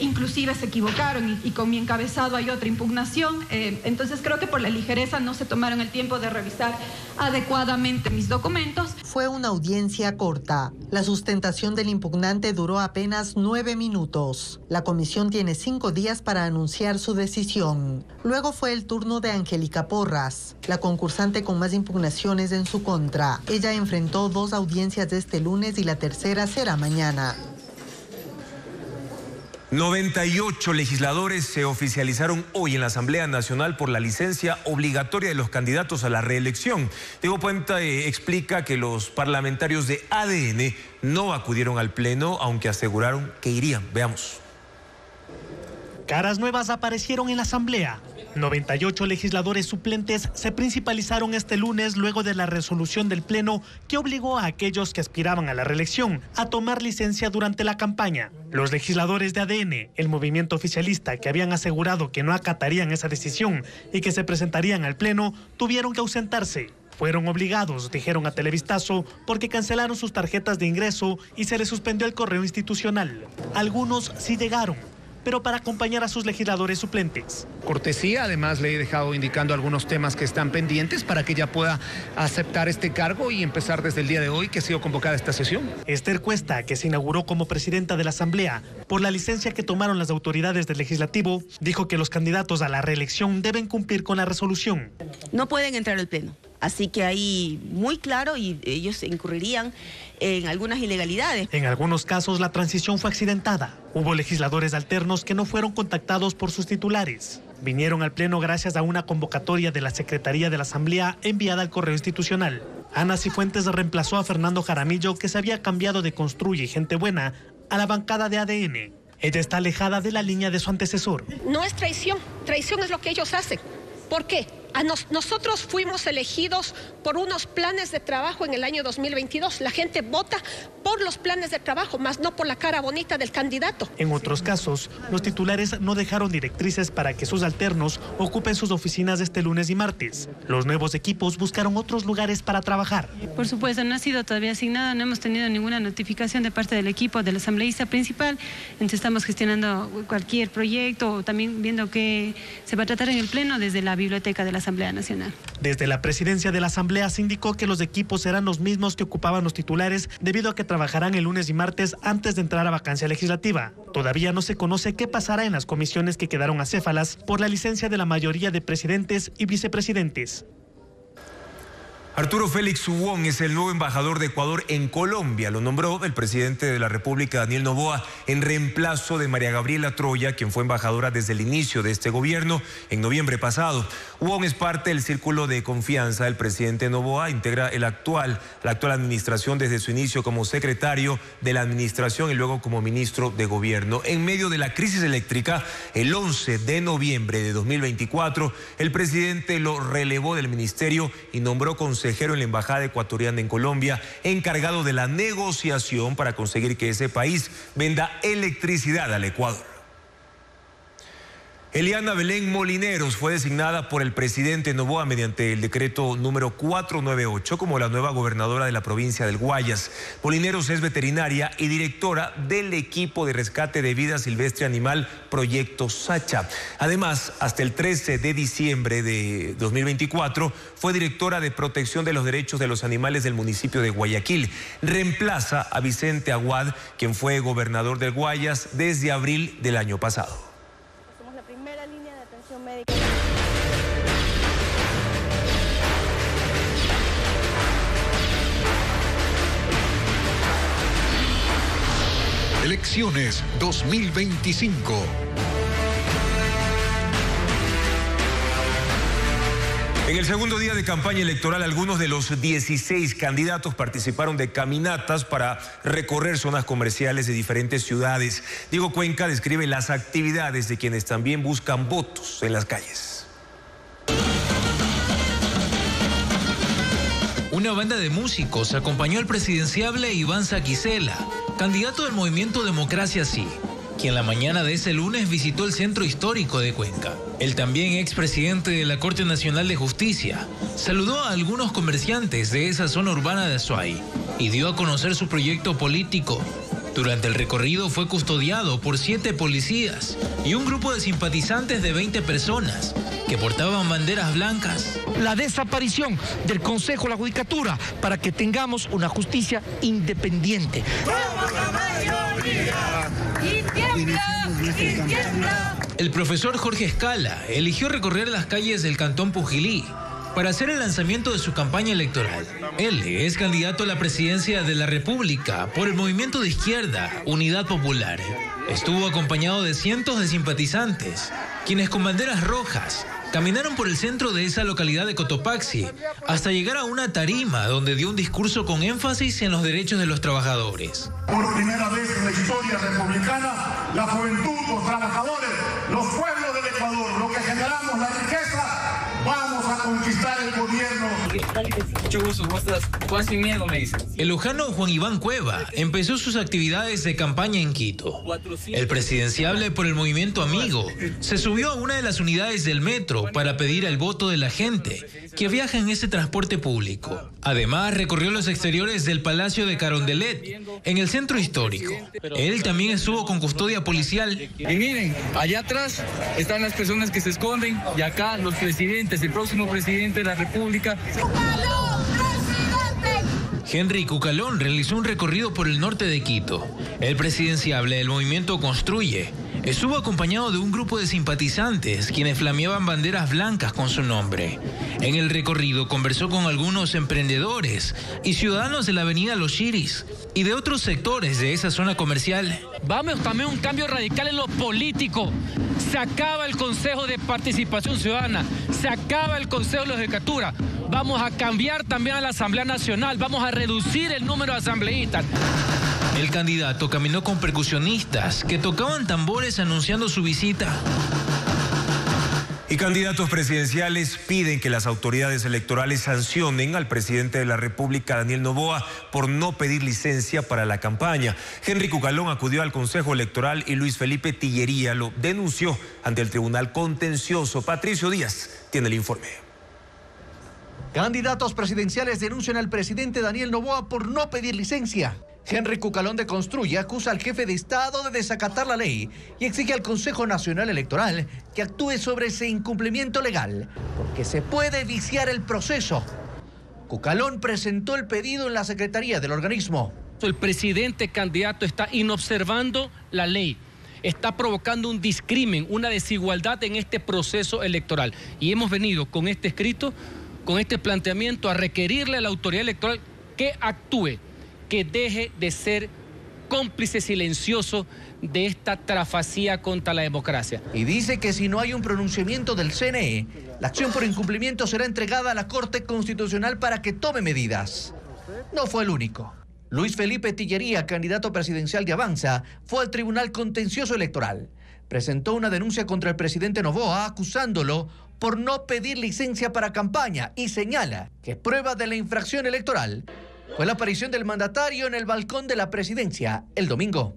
inclusive se equivocaron y con mi encabezado hay otra impugnación, entonces creo que por la ligereza no se tomaron el tiempo de revisar adecuadamente mis documentos. Fue una audiencia corta. La sustentación del impugnante duró apenas 9 minutos. La comisión tiene 5 días para anunciar su decisión. Luego fue el turno de Angélica Porras, la concursante con más impugnaciones en su contra. Ella enfrentó 2 audiencias de este lunes y la tercera será mañana. 98 legisladores se oficializaron hoy en la Asamblea Nacional por la licencia obligatoria de los candidatos a la reelección. Diego Puente explica que los parlamentarios de ADN no acudieron al pleno, aunque aseguraron que irían. Veamos. Caras nuevas aparecieron en la Asamblea. 98 legisladores suplentes se principalizaron este lunes luego de la resolución del Pleno que obligó a aquellos que aspiraban a la reelección a tomar licencia durante la campaña. Los legisladores de ADN, el movimiento oficialista que habían asegurado que no acatarían esa decisión y que se presentarían al Pleno, tuvieron que ausentarse. Fueron obligados, dijeron a Televistazo, porque cancelaron sus tarjetas de ingreso y se les suspendió el correo institucional. Algunos sí llegaron, pero para acompañar a sus legisladores suplentes. Cortesía, además le he dejado indicando algunos temas que están pendientes para que ella pueda aceptar este cargo y empezar desde el día de hoy que ha sido convocada esta sesión. Esther Cuesta, que se inauguró como presidenta de la Asamblea por la licencia que tomaron las autoridades del Legislativo, dijo que los candidatos a la reelección deben cumplir con la resolución. No pueden entrar al Pleno. Así que ahí muy claro y ellos incurrirían en algunas ilegalidades. En algunos casos la transición fue accidentada. Hubo legisladores alternos que no fueron contactados por sus titulares. Vinieron al Pleno gracias a una convocatoria de la Secretaría de la Asamblea enviada al correo institucional. Ana Cifuentes reemplazó a Fernando Jaramillo, que se había cambiado de Construye y Gente Buena a la bancada de ADN. Ella está alejada de la línea de su antecesor. No es traición, traición es lo que ellos hacen. ¿Por qué? Nosotros fuimos elegidos por unos planes de trabajo en el año 2022. La gente vota por los planes de trabajo, más no por la cara bonita del candidato. En otros casos, los titulares no dejaron directrices para que sus alternos ocupen sus oficinas este lunes y martes. Los nuevos equipos buscaron otros lugares para trabajar. Por supuesto, no ha sido todavía asignado, no hemos tenido ninguna notificación de parte del equipo del asambleísta principal. Entonces estamos gestionando cualquier proyecto, también viendo qué se va a tratar en el Pleno desde la biblioteca de la Asamblea Nacional. Desde la presidencia de la Asamblea se indicó que los equipos serán los mismos que ocupaban los titulares debido a que trabajarán el lunes y martes antes de entrar a vacancia legislativa. Todavía no se conoce qué pasará en las comisiones que quedaron acéfalas por la licencia de la mayoría de presidentes y vicepresidentes. Arturo Félix Huón es el nuevo embajador de Ecuador en Colombia. Lo nombró el presidente de la República, Daniel Noboa, en reemplazo de María Gabriela Troya, quien fue embajadora desde el inicio de este gobierno en noviembre pasado. Huón es parte del círculo de confianza del presidente Noboa, integra la actual administración desde su inicio como secretario de la administración y luego como ministro de gobierno. En medio de la crisis eléctrica, el 11 de noviembre de 2024, el presidente lo relevó del ministerio y nombró consejero en la embajada ecuatoriana en Colombia, encargado de la negociación para conseguir que ese país venda electricidad al Ecuador. Eliana Belén Molineros fue designada por el presidente Noboa mediante el decreto número 498 como la nueva gobernadora de la provincia del Guayas. Molineros es veterinaria y directora del equipo de rescate de vida silvestre animal Proyecto Sacha. Además, hasta el 13 de diciembre de 2024 fue directora de protección de los derechos de los animales del municipio de Guayaquil. Reemplaza a Vicente Aguad, quien fue gobernador del Guayas desde abril del año pasado. Elecciones 2025. En el segundo día de campaña electoral, algunos de los 16 candidatos participaron de caminatas para recorrer zonas comerciales de diferentes ciudades. Diego Cuenca describe las actividades de quienes también buscan votos en las calles. Una banda de músicos acompañó al presidenciable Iván Saquicela, candidato del movimiento Democracia Sí, quien la mañana de ese lunes visitó el centro histórico de Cuenca. El también expresidente de la Corte Nacional de Justicia saludó a algunos comerciantes de esa zona urbana de Azuay y dio a conocer su proyecto político. Durante el recorrido fue custodiado por 7 policías y un grupo de simpatizantes de 20 personas que portaban banderas blancas. La desaparición del Consejo de la Judicatura para que tengamos una justicia independiente. ¡Somos la mayoría! ¡Y tiembla! ¡Y tiembla! El profesor Jorge Escala eligió recorrer las calles del Cantón Pujilí para hacer el lanzamiento de su campaña electoral. Él es candidato a la presidencia de la República por el movimiento de izquierda Unidad Popular. Estuvo acompañado de cientos de simpatizantes, quienes con banderas rojas caminaron por el centro de esa localidad de Cotopaxi hasta llegar a una tarima donde dio un discurso con énfasis en los derechos de los trabajadores. Por primera vez en la historia republicana, la juventud, los trabajadores, los pueblos del Ecuador, lo que generamos la riqueza, vamos a conquistar el gobierno. Mucho gusto, ¿cómo estás? Juan sin miedo, me dice. El lujano Juan Iván Cueva empezó sus actividades de campaña en Quito. El presidenciable por el movimiento Amigo se subió a una de las unidades del metro para pedir el voto de la gente que viaja en ese transporte público. Además, recorrió los exteriores del Palacio de Carondelet, en el centro histórico. Él también estuvo con custodia policial. Y miren, allá atrás están las personas que se esconden y acá los presidentes, el próximo presidente de la República. Henry Cucalón realizó un recorrido por el norte de Quito. El presidenciable del movimiento Construye estuvo acompañado de un grupo de simpatizantes quienes flameaban banderas blancas con su nombre. En el recorrido conversó con algunos emprendedores y ciudadanos de la avenida Los Chiris y de otros sectores de esa zona comercial. Vamos también a un cambio radical en lo político. Se acaba el Consejo de Participación Ciudadana, se acaba el Consejo de la Judicatura. Vamos a cambiar también a la Asamblea Nacional, vamos a reducir el número de asambleístas. El candidato caminó con percusionistas que tocaban tambores anunciando su visita. Y candidatos presidenciales piden que las autoridades electorales sancionen al presidente de la República, Daniel Noboa, por no pedir licencia para la campaña. Henry Cucalón acudió al Consejo Electoral y Luis Felipe Tillería lo denunció ante el Tribunal Contencioso. Patricio Díaz tiene el informe. Candidatos presidenciales denuncian al presidente Daniel Noboa por no pedir licencia. Henry Cucalón de Construye acusa al jefe de Estado de desacatar la ley y exige al Consejo Nacional Electoral que actúe sobre ese incumplimiento legal, porque se puede viciar el proceso. Cucalón presentó el pedido en la Secretaría del organismo. El presidente candidato está inobservando la ley, está provocando un discrimen, una desigualdad en este proceso electoral. Y hemos venido con este escrito con este planteamiento a requerirle a la autoridad electoral que actúe, que deje de ser cómplice silencioso de esta trafacía contra la democracia. Y dice que si no hay un pronunciamiento del CNE, la acción por incumplimiento será entregada a la Corte Constitucional para que tome medidas. No fue el único. Luis Felipe Tillería, candidato presidencial de Avanza, fue al Tribunal Contencioso Electoral. Presentó una denuncia contra el presidente Noboa acusándolo por no pedir licencia para campaña y señala que prueba de la infracción electoral fue la aparición del mandatario en el balcón de la presidencia el domingo.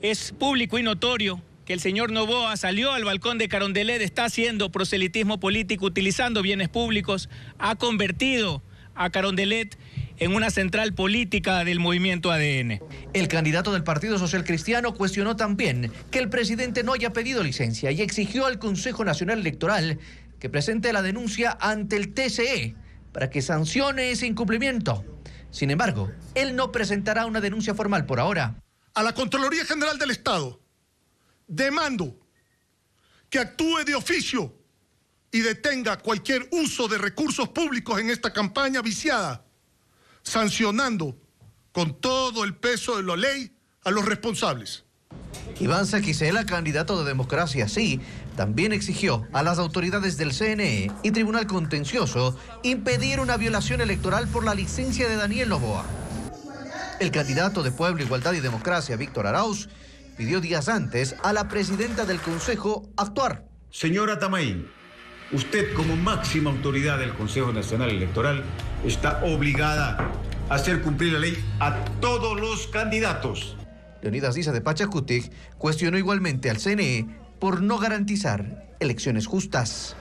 Es público y notorio que el señor Noboa salió al balcón de Carondelet, está haciendo proselitismo político utilizando bienes públicos, ha convertido a Carondelet en una central política del movimiento ADN. El candidato del Partido Social Cristiano cuestionó también que el presidente no haya pedido licencia y exigió al Consejo Nacional Electoral que presente la denuncia ante el TCE para que sancione ese incumplimiento. Sin embargo, él no presentará una denuncia formal por ahora. A la Contraloría General del Estado demando que actúe de oficio y detenga cualquier uso de recursos públicos en esta campaña viciada, sancionando con todo el peso de la ley a los responsables. Ivanza Quisela, candidato de Democracia Sí, también exigió a las autoridades del CNE y Tribunal Contencioso impedir una violación electoral por la licencia de Daniel Noboa. El candidato de Pueblo, Igualdad y Democracia, Víctor Arauz, pidió días antes a la presidenta del Consejo actuar. Señora Tamaín, usted como máxima autoridad del Consejo Nacional Electoral está obligada a hacer cumplir la ley a todos los candidatos. Leonidas Diza de Pachacutic cuestionó igualmente al CNE por no garantizar elecciones justas.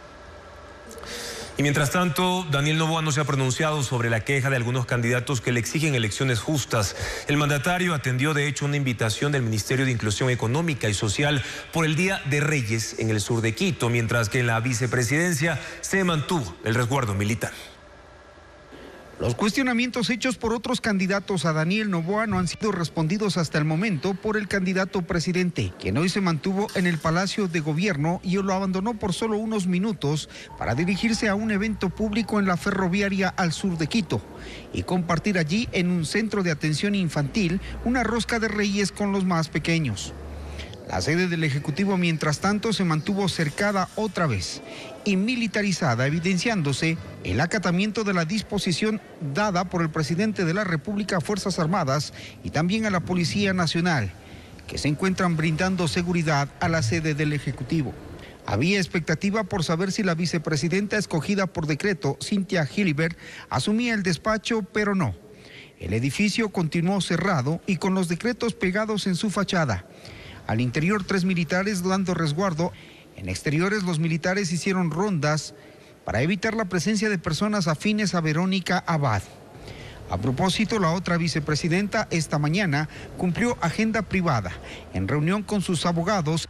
Y mientras tanto, Daniel Noboa no se ha pronunciado sobre la queja de algunos candidatos que le exigen elecciones justas. El mandatario atendió de hecho una invitación del Ministerio de Inclusión Económica y Social por el Día de Reyes en el sur de Quito, mientras que en la vicepresidencia se mantuvo el resguardo militar. Los cuestionamientos hechos por otros candidatos a Daniel Noboa no han sido respondidos hasta el momento por el candidato presidente, quien hoy se mantuvo en el Palacio de Gobierno y lo abandonó por solo unos minutos para dirigirse a un evento público en la ferroviaria al sur de Quito y compartir allí en un centro de atención infantil una rosca de Reyes con los más pequeños. La sede del Ejecutivo, mientras tanto, se mantuvo cercada otra vez y militarizada, evidenciándose el acatamiento de la disposición dada por el presidente de la República a Fuerzas Armadas y también a la Policía Nacional, que se encuentran brindando seguridad a la sede del Ejecutivo. Había expectativa por saber si la vicepresidenta escogida por decreto, Cynthia Gilibert, asumía el despacho, pero no. El edificio continuó cerrado y con los decretos pegados en su fachada. Al interior, 3 militares dando resguardo. En exteriores, los militares hicieron rondas para evitar la presencia de personas afines a Verónica Abad. A propósito, la otra vicepresidenta esta mañana cumplió agenda privada en reunión con sus abogados.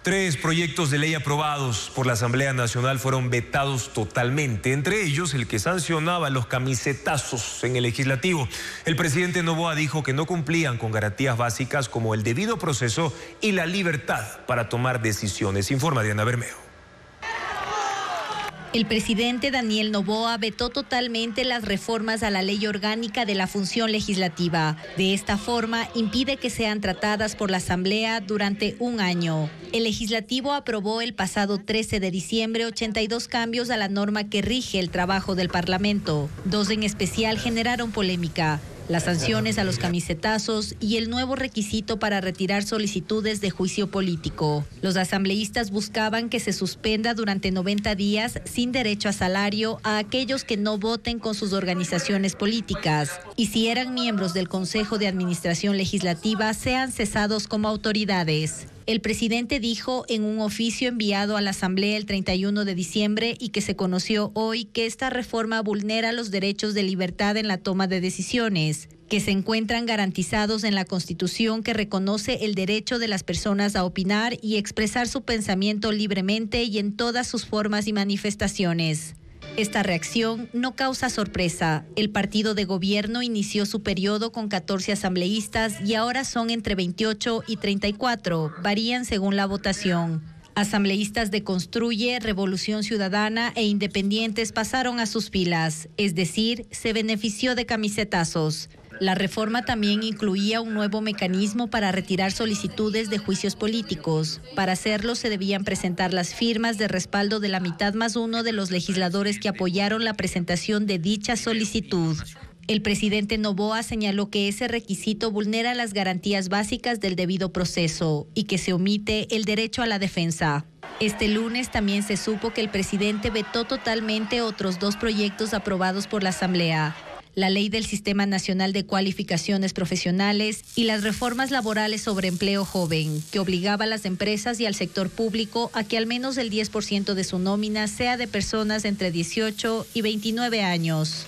3 proyectos de ley aprobados por la Asamblea Nacional fueron vetados totalmente, entre ellos el que sancionaba los camisetazos en el legislativo. El presidente Noboa dijo que no cumplían con garantías básicas como el debido proceso y la libertad para tomar decisiones. Informa Diana Bermeo. El presidente Daniel Noboa vetó totalmente las reformas a la ley orgánica de la función legislativa. De esta forma, impide que sean tratadas por la Asamblea durante un año. El legislativo aprobó el pasado 13 de diciembre 82 cambios a la norma que rige el trabajo del Parlamento. 2 en especial generaron polémica: las sanciones a los camisetazos y el nuevo requisito para retirar solicitudes de juicio político. Los asambleístas buscaban que se suspenda durante 90 días sin derecho a salario a aquellos que no voten con sus organizaciones políticas y, si eran miembros del Consejo de Administración Legislativa, sean cesados como autoridades. El presidente dijo en un oficio enviado a la Asamblea el 31 de diciembre y que se conoció hoy que esta reforma vulnera los derechos de libertad en la toma de decisiones, que se encuentran garantizados en la Constitución, que reconoce el derecho de las personas a opinar y expresar su pensamiento libremente y en todas sus formas y manifestaciones. Esta reacción no causa sorpresa. El partido de gobierno inició su periodo con 14 asambleístas y ahora son entre 28 y 34, varían según la votación. Asambleístas de Construye, Revolución Ciudadana e independientes pasaron a sus filas, es decir, se benefició de camisetazos. La reforma también incluía un nuevo mecanismo para retirar solicitudes de juicios políticos. Para hacerlo se debían presentar las firmas de respaldo de la mitad más uno de los legisladores que apoyaron la presentación de dicha solicitud. El presidente Noboa señaló que ese requisito vulnera las garantías básicas del debido proceso y que se omite el derecho a la defensa. Este lunes también se supo que el presidente vetó totalmente otros 2 proyectos aprobados por la Asamblea: la Ley del Sistema Nacional de Cualificaciones Profesionales y las reformas laborales sobre empleo joven, que obligaba a las empresas y al sector público a que al menos el 10% de su nómina sea de personas entre 18 y 29 años.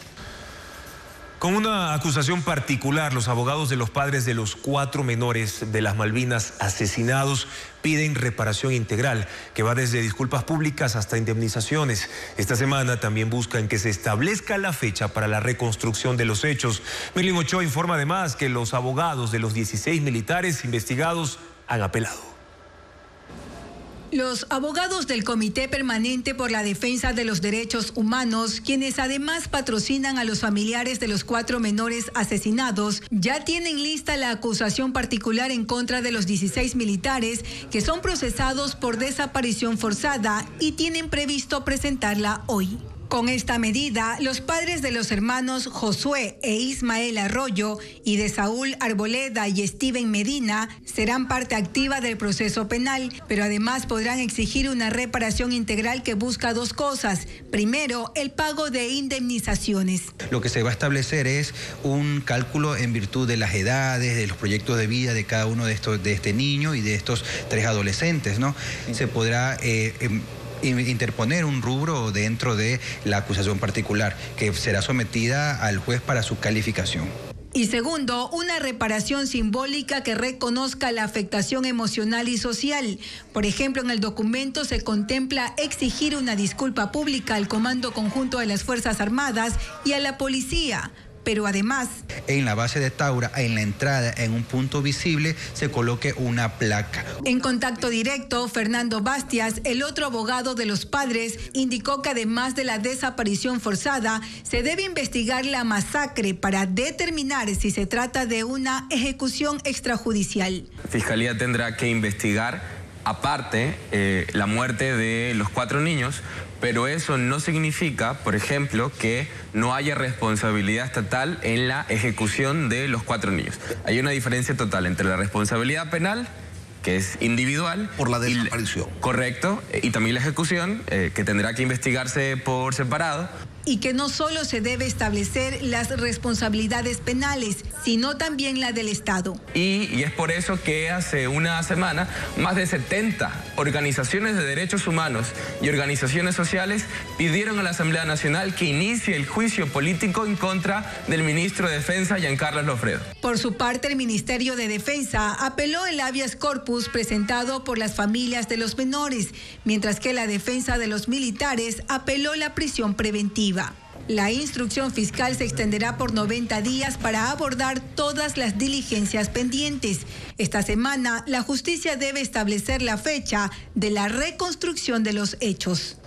Con una acusación particular, los abogados de los padres de los 4 menores de las Malvinas asesinados piden reparación integral, que va desde disculpas públicas hasta indemnizaciones. Esta semana también buscan que se establezca la fecha para la reconstrucción de los hechos. Merlin Ochoa informa además que los abogados de los 16 militares investigados han apelado. Los abogados del Comité Permanente por la Defensa de los Derechos Humanos, quienes además patrocinan a los familiares de los 4 menores asesinados, ya tienen lista la acusación particular en contra de los 16 militares que son procesados por desaparición forzada y tienen previsto presentarla hoy. Con esta medida, los padres de los hermanos Josué e Ismael Arroyo y de Saúl Arboleda y Steven Medina serán parte activa del proceso penal, pero además podrán exigir una reparación integral que busca 2 cosas. Primero, el pago de indemnizaciones. Lo que se va a establecer es un cálculo en virtud de las edades, de los proyectos de vida de cada uno de este niño y de estos 3 adolescentes, ¿no? Se podrá interponer un rubro dentro de la acusación particular que será sometida al juez para su calificación. Y segundo, una reparación simbólica que reconozca la afectación emocional y social. Por ejemplo, en el documento se contempla exigir una disculpa pública al Comando Conjunto de las Fuerzas Armadas y a la policía. Pero además, en la base de Taura, en la entrada, en un punto visible, se coloque una placa. En contacto directo, Fernando Bastias, el otro abogado de los padres, indicó que además de la desaparición forzada, se debe investigar la masacre para determinar si se trata de una ejecución extrajudicial. Fiscalía tendrá que investigar, aparte, la muerte de los 4 niños, pero eso no significa, por ejemplo, que no haya responsabilidad estatal en la ejecución de los 4 niños. Hay una diferencia total entre la responsabilidad penal, que es individual, por la desaparición. Correcto, y también la ejecución, que tendrá que investigarse por separado. Y que no solo se debe establecer las responsabilidades penales, sino también la del Estado. Y es por eso que hace una semana más de 70 organizaciones de derechos humanos y organizaciones sociales pidieron a la Asamblea Nacional que inicie el juicio político en contra del ministro de Defensa, Giancarlo Lofredo. Por su parte, el Ministerio de Defensa apeló el habeas corpus presentado por las familias de los menores, mientras que la defensa de los militares apeló la prisión preventiva. La instrucción fiscal se extenderá por 90 días para abordar todas las diligencias pendientes. Esta semana, la justicia debe establecer la fecha de la reconstrucción de los hechos.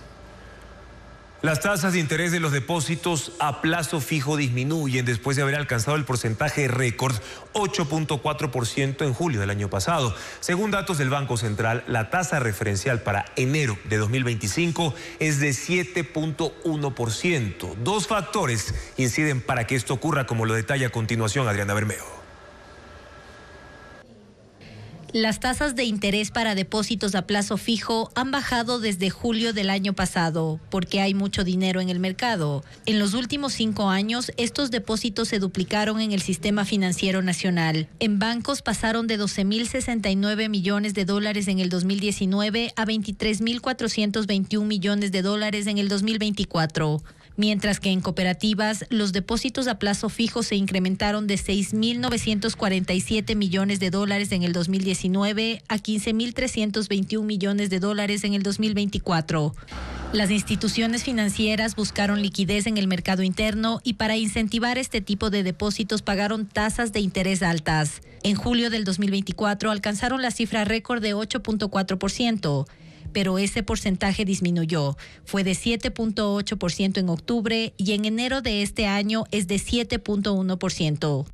Las tasas de interés de los depósitos a plazo fijo disminuyen después de haber alcanzado el porcentaje récord 8.4% en julio del año pasado. Según datos del Banco Central, la tasa referencial para enero de 2025 es de 7.1%. 2 factores inciden para que esto ocurra, como lo detalla a continuación Adriana Bermeo. Las tasas de interés para depósitos a plazo fijo han bajado desde julio del año pasado, porque hay mucho dinero en el mercado. En los últimos 5 años, estos depósitos se duplicaron en el sistema financiero nacional. En bancos pasaron de 12.069 millones de dólares en el 2019 a 23.421 millones de dólares en el 2024. Mientras que en cooperativas, los depósitos a plazo fijo se incrementaron de 6.947 millones de dólares en el 2019 a 15.321 millones de dólares en el 2024. Las instituciones financieras buscaron liquidez en el mercado interno y para incentivar este tipo de depósitos pagaron tasas de interés altas. En julio del 2024 alcanzaron la cifra récord de 8.4%. pero ese porcentaje disminuyó. Fue de 7.8% en octubre y en enero de este año es de 7.1%.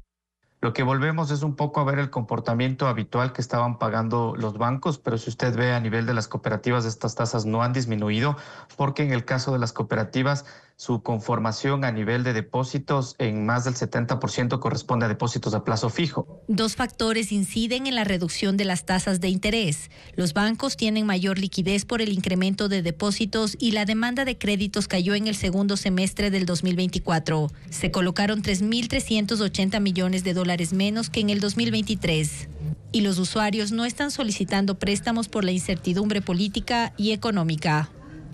Lo que volvemos es un poco a ver el comportamiento habitual que estaban pagando los bancos, pero si usted ve a nivel de las cooperativas, estas tasas no han disminuido, porque en el caso de las cooperativas, su conformación a nivel de depósitos en más del 70% corresponde a depósitos a plazo fijo. Dos factores inciden en la reducción de las tasas de interés. Los bancos tienen mayor liquidez por el incremento de depósitos y la demanda de créditos cayó en el segundo semestre del 2024. Se colocaron 3.380 millones de dólares menos que en el 2023. Y los usuarios no están solicitando préstamos por la incertidumbre política y económica.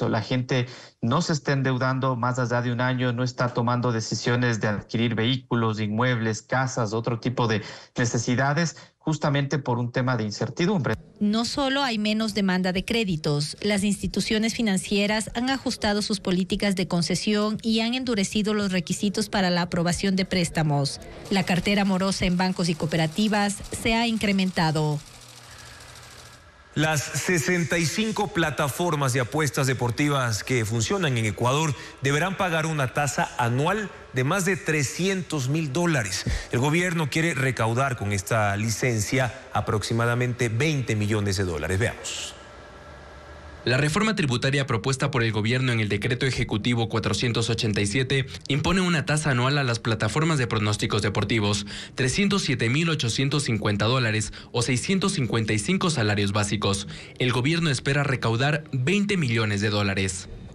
La gente no se está endeudando más allá de un año, no está tomando decisiones de adquirir vehículos, inmuebles, casas, otro tipo de necesidades, justamente por un tema de incertidumbre. No solo hay menos demanda de créditos, las instituciones financieras han ajustado sus políticas de concesión y han endurecido los requisitos para la aprobación de préstamos. La cartera morosa en bancos y cooperativas se ha incrementado. Las 65 plataformas de apuestas deportivas que funcionan en Ecuador deberán pagar una tasa anual de más de $300.000. El gobierno quiere recaudar con esta licencia aproximadamente $20 millones. Veamos. La reforma tributaria propuesta por el gobierno en el decreto ejecutivo 487 impone una tasa anual a las plataformas de pronósticos deportivos, $307.850 o 655 salarios básicos. El gobierno espera recaudar $20 millones.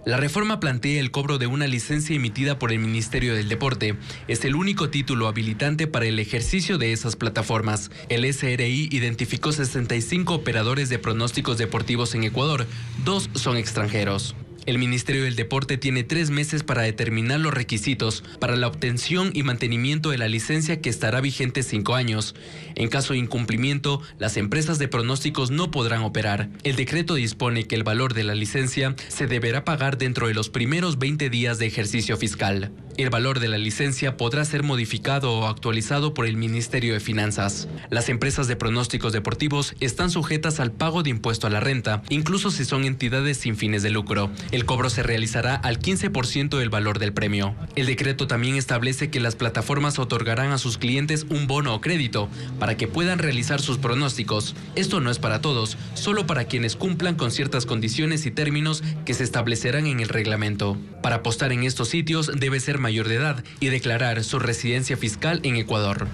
La reforma plantea el cobro de una licencia emitida por el Ministerio del Deporte. Es el único título habilitante para el ejercicio de esas plataformas. El SRI identificó 65 operadores de pronósticos deportivos en Ecuador. 2 son extranjeros. El Ministerio del Deporte tiene 3 meses para determinar los requisitos para la obtención y mantenimiento de la licencia, que estará vigente 5 años. En caso de incumplimiento, las empresas de pronósticos no podrán operar. El decreto dispone que el valor de la licencia se deberá pagar dentro de los primeros 20 días de ejercicio fiscal. El valor de la licencia podrá ser modificado o actualizado por el Ministerio de Finanzas. Las empresas de pronósticos deportivos están sujetas al pago de impuesto a la renta, incluso si son entidades sin fines de lucro. El cobro se realizará al 15% del valor del premio. El decreto también establece que las plataformas otorgarán a sus clientes un bono o crédito para que puedan realizar sus pronósticos. Esto no es para todos, solo para quienes cumplan con ciertas condiciones y términos que se establecerán en el reglamento. Para apostar en estos sitios debe ser mayor de edad y declarar su residencia fiscal en Ecuador.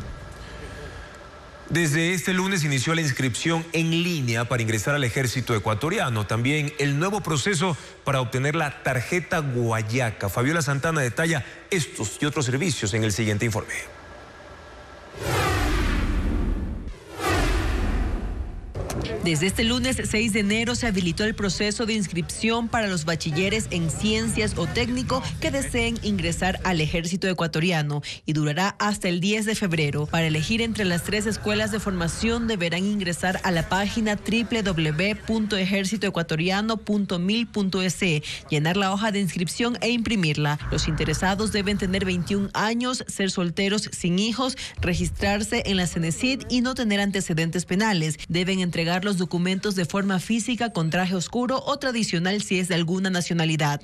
Desde este lunes inició la inscripción en línea para ingresar al ejército ecuatoriano. También el nuevo proceso para obtener la tarjeta Guayaca. Fabiola Santana detalla estos y otros servicios en el siguiente informe. Desde este lunes 6 de enero se habilitó el proceso de inscripción para los bachilleres en ciencias o técnico que deseen ingresar al ejército ecuatoriano y durará hasta el 10 de febrero. Para elegir entre las 3 escuelas de formación deberán ingresar a la página www.ejercitoecuatoriano.mil.es, llenar la hoja de inscripción e imprimirla. Los interesados deben tener 21 años, ser solteros sin hijos, registrarse en la CENESID y no tener antecedentes penales. Deben entregar los documentos de forma física con traje oscuro o tradicional si es de alguna nacionalidad.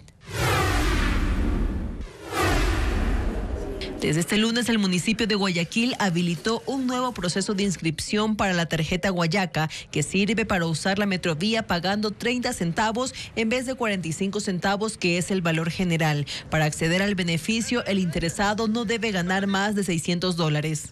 Desde este lunes, el municipio de Guayaquil habilitó un nuevo proceso de inscripción para la tarjeta Guayaca, que sirve para usar la Metrovía pagando 30 centavos en vez de 45 centavos, que es el valor general. Para acceder al beneficio, el interesado no debe ganar más de $600.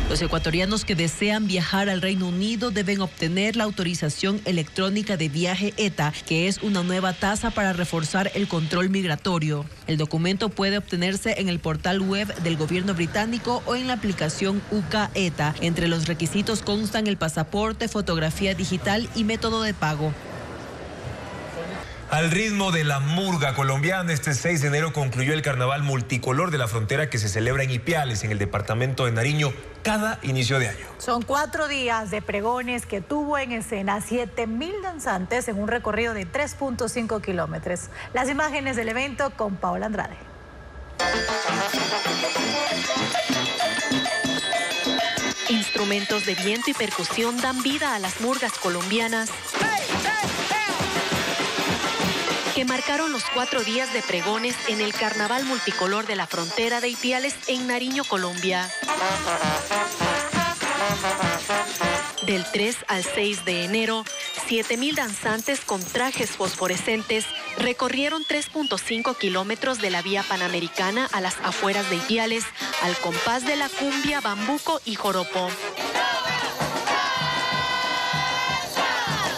Los ecuatorianos que desean viajar al Reino Unido deben obtener la autorización electrónica de viaje ETA, que es una nueva tasa para reforzar el control migratorio. El documento puede obtenerse en el portal web del gobierno británico o en la aplicación UK ETA. Entre los requisitos constan el pasaporte, fotografía digital y método de pago. Al ritmo de la murga colombiana, este 6 de enero concluyó el carnaval multicolor de la frontera que se celebra en Ipiales, en el departamento de Nariño, cada inicio de año. Son 4 días de pregones que tuvo en escena 7.000 danzantes en un recorrido de 3.5 kilómetros. Las imágenes del evento con Paola Andrade. Instrumentos de viento y percusión dan vida a las murgas colombianas que marcaron los 4 días de pregones en el Carnaval Multicolor de la Frontera de Ipiales en Nariño, Colombia. Del 3 al 6 de enero, 7.000 danzantes con trajes fosforescentes recorrieron 3.5 kilómetros de la vía panamericana a las afueras de Ipiales, al compás de la cumbia, bambuco y joropo.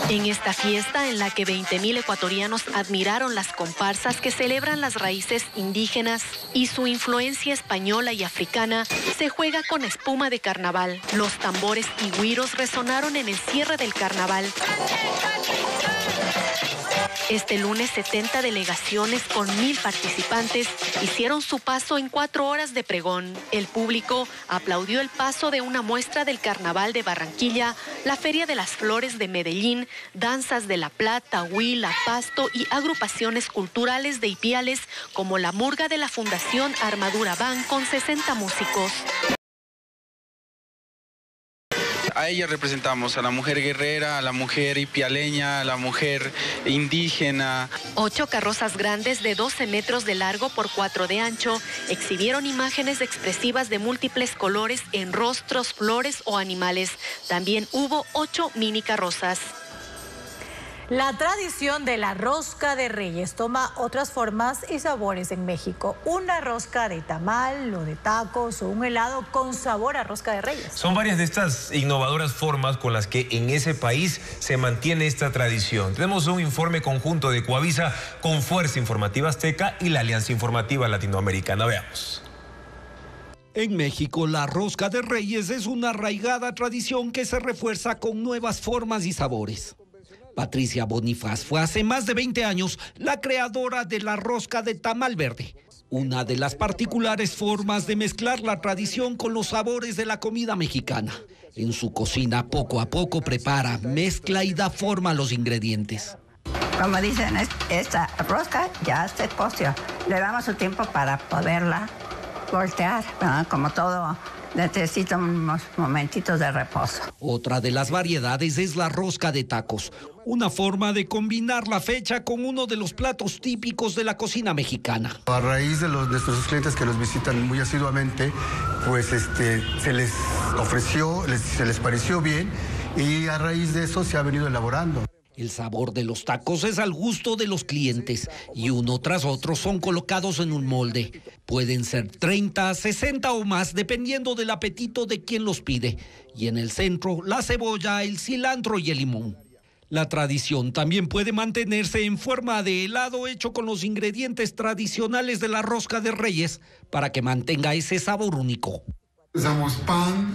En esta fiesta, en la que 20.000 ecuatorianos admiraron las comparsas que celebran las raíces indígenas y su influencia española y africana, se juega con espuma de carnaval. Los tambores y güiros resonaron en el cierre del carnaval. Este lunes, 70 delegaciones con 1.000 participantes hicieron su paso en 4 horas de pregón. El público aplaudió el paso de una muestra del Carnaval de Barranquilla, la Feria de las Flores de Medellín, danzas de La Plata, Huila, Pasto y agrupaciones culturales de Ipiales como la Murga de la Fundación Armadura Band con 60 músicos. A ella representamos, a la mujer guerrera, a la mujer ipialeña, a la mujer indígena. 8 carrozas grandes de 12 metros de largo por 4 de ancho exhibieron imágenes expresivas de múltiples colores en rostros, flores o animales. También hubo 8 mini carrozas. La tradición de la rosca de Reyes toma otras formas y sabores en México. Una rosca de tamal o de tacos o un helado con sabor a rosca de Reyes. Son varias de estas innovadoras formas con las que en ese país se mantiene esta tradición. Tenemos un informe conjunto de Coavisa con Fuerza Informativa Azteca y la Alianza Informativa Latinoamericana. Veamos. En México, la rosca de Reyes es una arraigada tradición que se refuerza con nuevas formas y sabores. Patricia Bonifaz fue hace más de 20 años la creadora de la rosca de tamal verde, una de las particulares formas de mezclar la tradición con los sabores de la comida mexicana. En su cocina, poco a poco prepara, mezcla y da forma a los ingredientes. Como dicen, esta rosca ya se coció. Le damos su tiempo para poderla voltear, ¿verdad? Como todo, necesita unos momentitos de reposo. Otra de las variedades es la rosca de tacos, una forma de combinar la fecha con uno de los platos típicos de la cocina mexicana. A raíz de nuestros clientes que los visitan muy asiduamente, pues se les ofreció, se les pareció bien y a raíz de eso se ha venido elaborando. El sabor de los tacos es al gusto de los clientes y uno tras otro son colocados en un molde. Pueden ser 30, 60 o más dependiendo del apetito de quien los pide. Y en el centro, la cebolla, el cilantro y el limón. La tradición también puede mantenerse en forma de helado hecho con los ingredientes tradicionales de la rosca de Reyes para que mantenga ese sabor único. Usamos pan,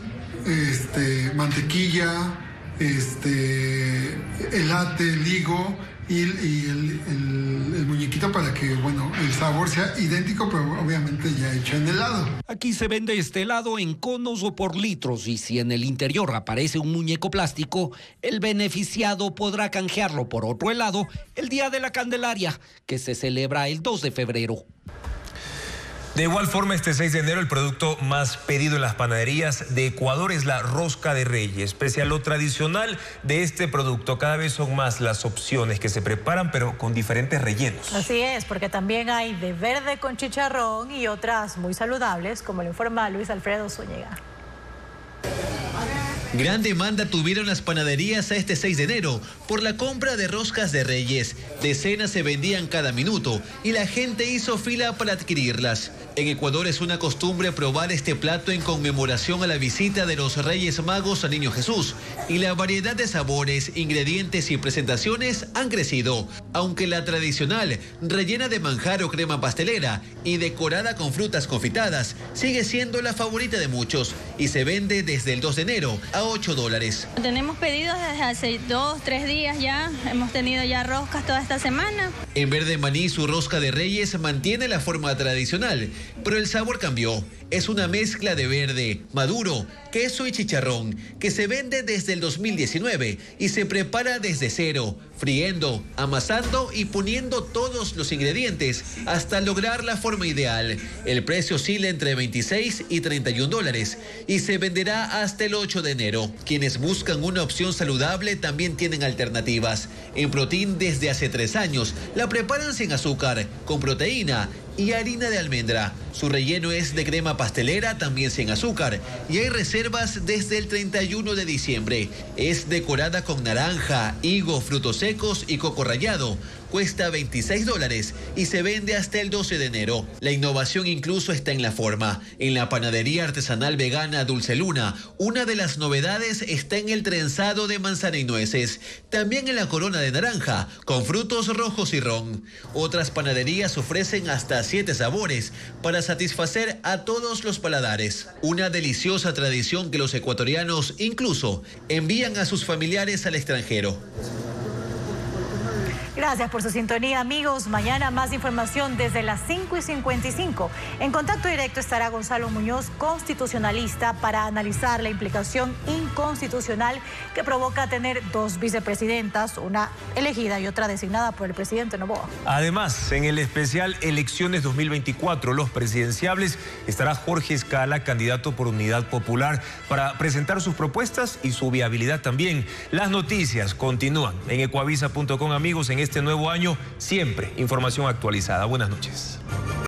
mantequilla, elate, ligo y el muñequito para que, el sabor sea idéntico, pero obviamente ya hecho en helado. Aquí se vende este helado en conos o por litros y si en el interior aparece un muñeco plástico, el beneficiado podrá canjearlo por otro helado el Día de la Candelaria, que se celebra el 2 de febrero. De igual forma, este 6 de enero el producto más pedido en las panaderías de Ecuador es la rosca de Reyes. Pese a lo tradicional de este producto, cada vez son más las opciones que se preparan, pero con diferentes rellenos. Así es, porque también hay de verde con chicharrón y otras muy saludables, como lo informa Luis Alfredo Zúñiga. Gran demanda tuvieron las panaderías a este 6 de enero por la compra de roscas de Reyes. Decenas se vendían cada minuto y la gente hizo fila para adquirirlas. En Ecuador es una costumbre probar este plato en conmemoración a la visita de los Reyes Magos al Niño Jesús. Y la variedad de sabores, ingredientes y presentaciones han crecido. Aunque la tradicional, rellena de manjar o crema pastelera y decorada con frutas confitadas, sigue siendo la favorita de muchos y se vende desde el 2 de enero a $8. Tenemos pedidos desde hace 2, 3 días ya. Hemos tenido ya roscas toda esta semana. En Verde Maní, su rosca de Reyes mantiene la forma tradicional, pero el sabor cambió. es una mezcla de verde, maduro, queso y chicharrón que se vende desde el 2019 y se prepara desde cero, friendo, amasando y poniendo todos los ingredientes hasta lograr la forma ideal. El precio oscila entre 26 y 31 dólares y se venderá hasta el 8 de enero. Quienes buscan una opción saludable también tienen alternativas. En Protein desde hace 3 años la preparan sin azúcar, con proteína y harina de almendra. Su relleno es de crema pastelera, también sin azúcar, y hay reservas desde el 31 de diciembre. Es decorada con naranja, higo, frutos secos y coco rallado. Cuesta 26 dólares y se vende hasta el 12 de enero. La innovación incluso está en la forma. En la panadería artesanal vegana Dulce Luna, una de las novedades está en el trenzado de manzana y nueces. También en la corona de naranja, con frutos rojos y ron. Otras panaderías ofrecen hasta 7 sabores para satisfacer a todos los paladares. Una deliciosa tradición que los ecuatorianos incluso envían a sus familiares al extranjero. Gracias por su sintonía, amigos. Mañana más información desde las 5:55. En contacto directo estará Gonzalo Muñoz, constitucionalista, para analizar la implicación inconstitucional que provoca tener 2 vicepresidentas, una elegida y otra designada por el presidente Noboa. Además, en el especial Elecciones 2024, los presidenciables, estará Jorge Escala, candidato por Unidad Popular, para presentar sus propuestas y su viabilidad también. Las noticias continúan en ecuavisa.com, amigos, en este nuevo año, siempre información actualizada. Buenas noches.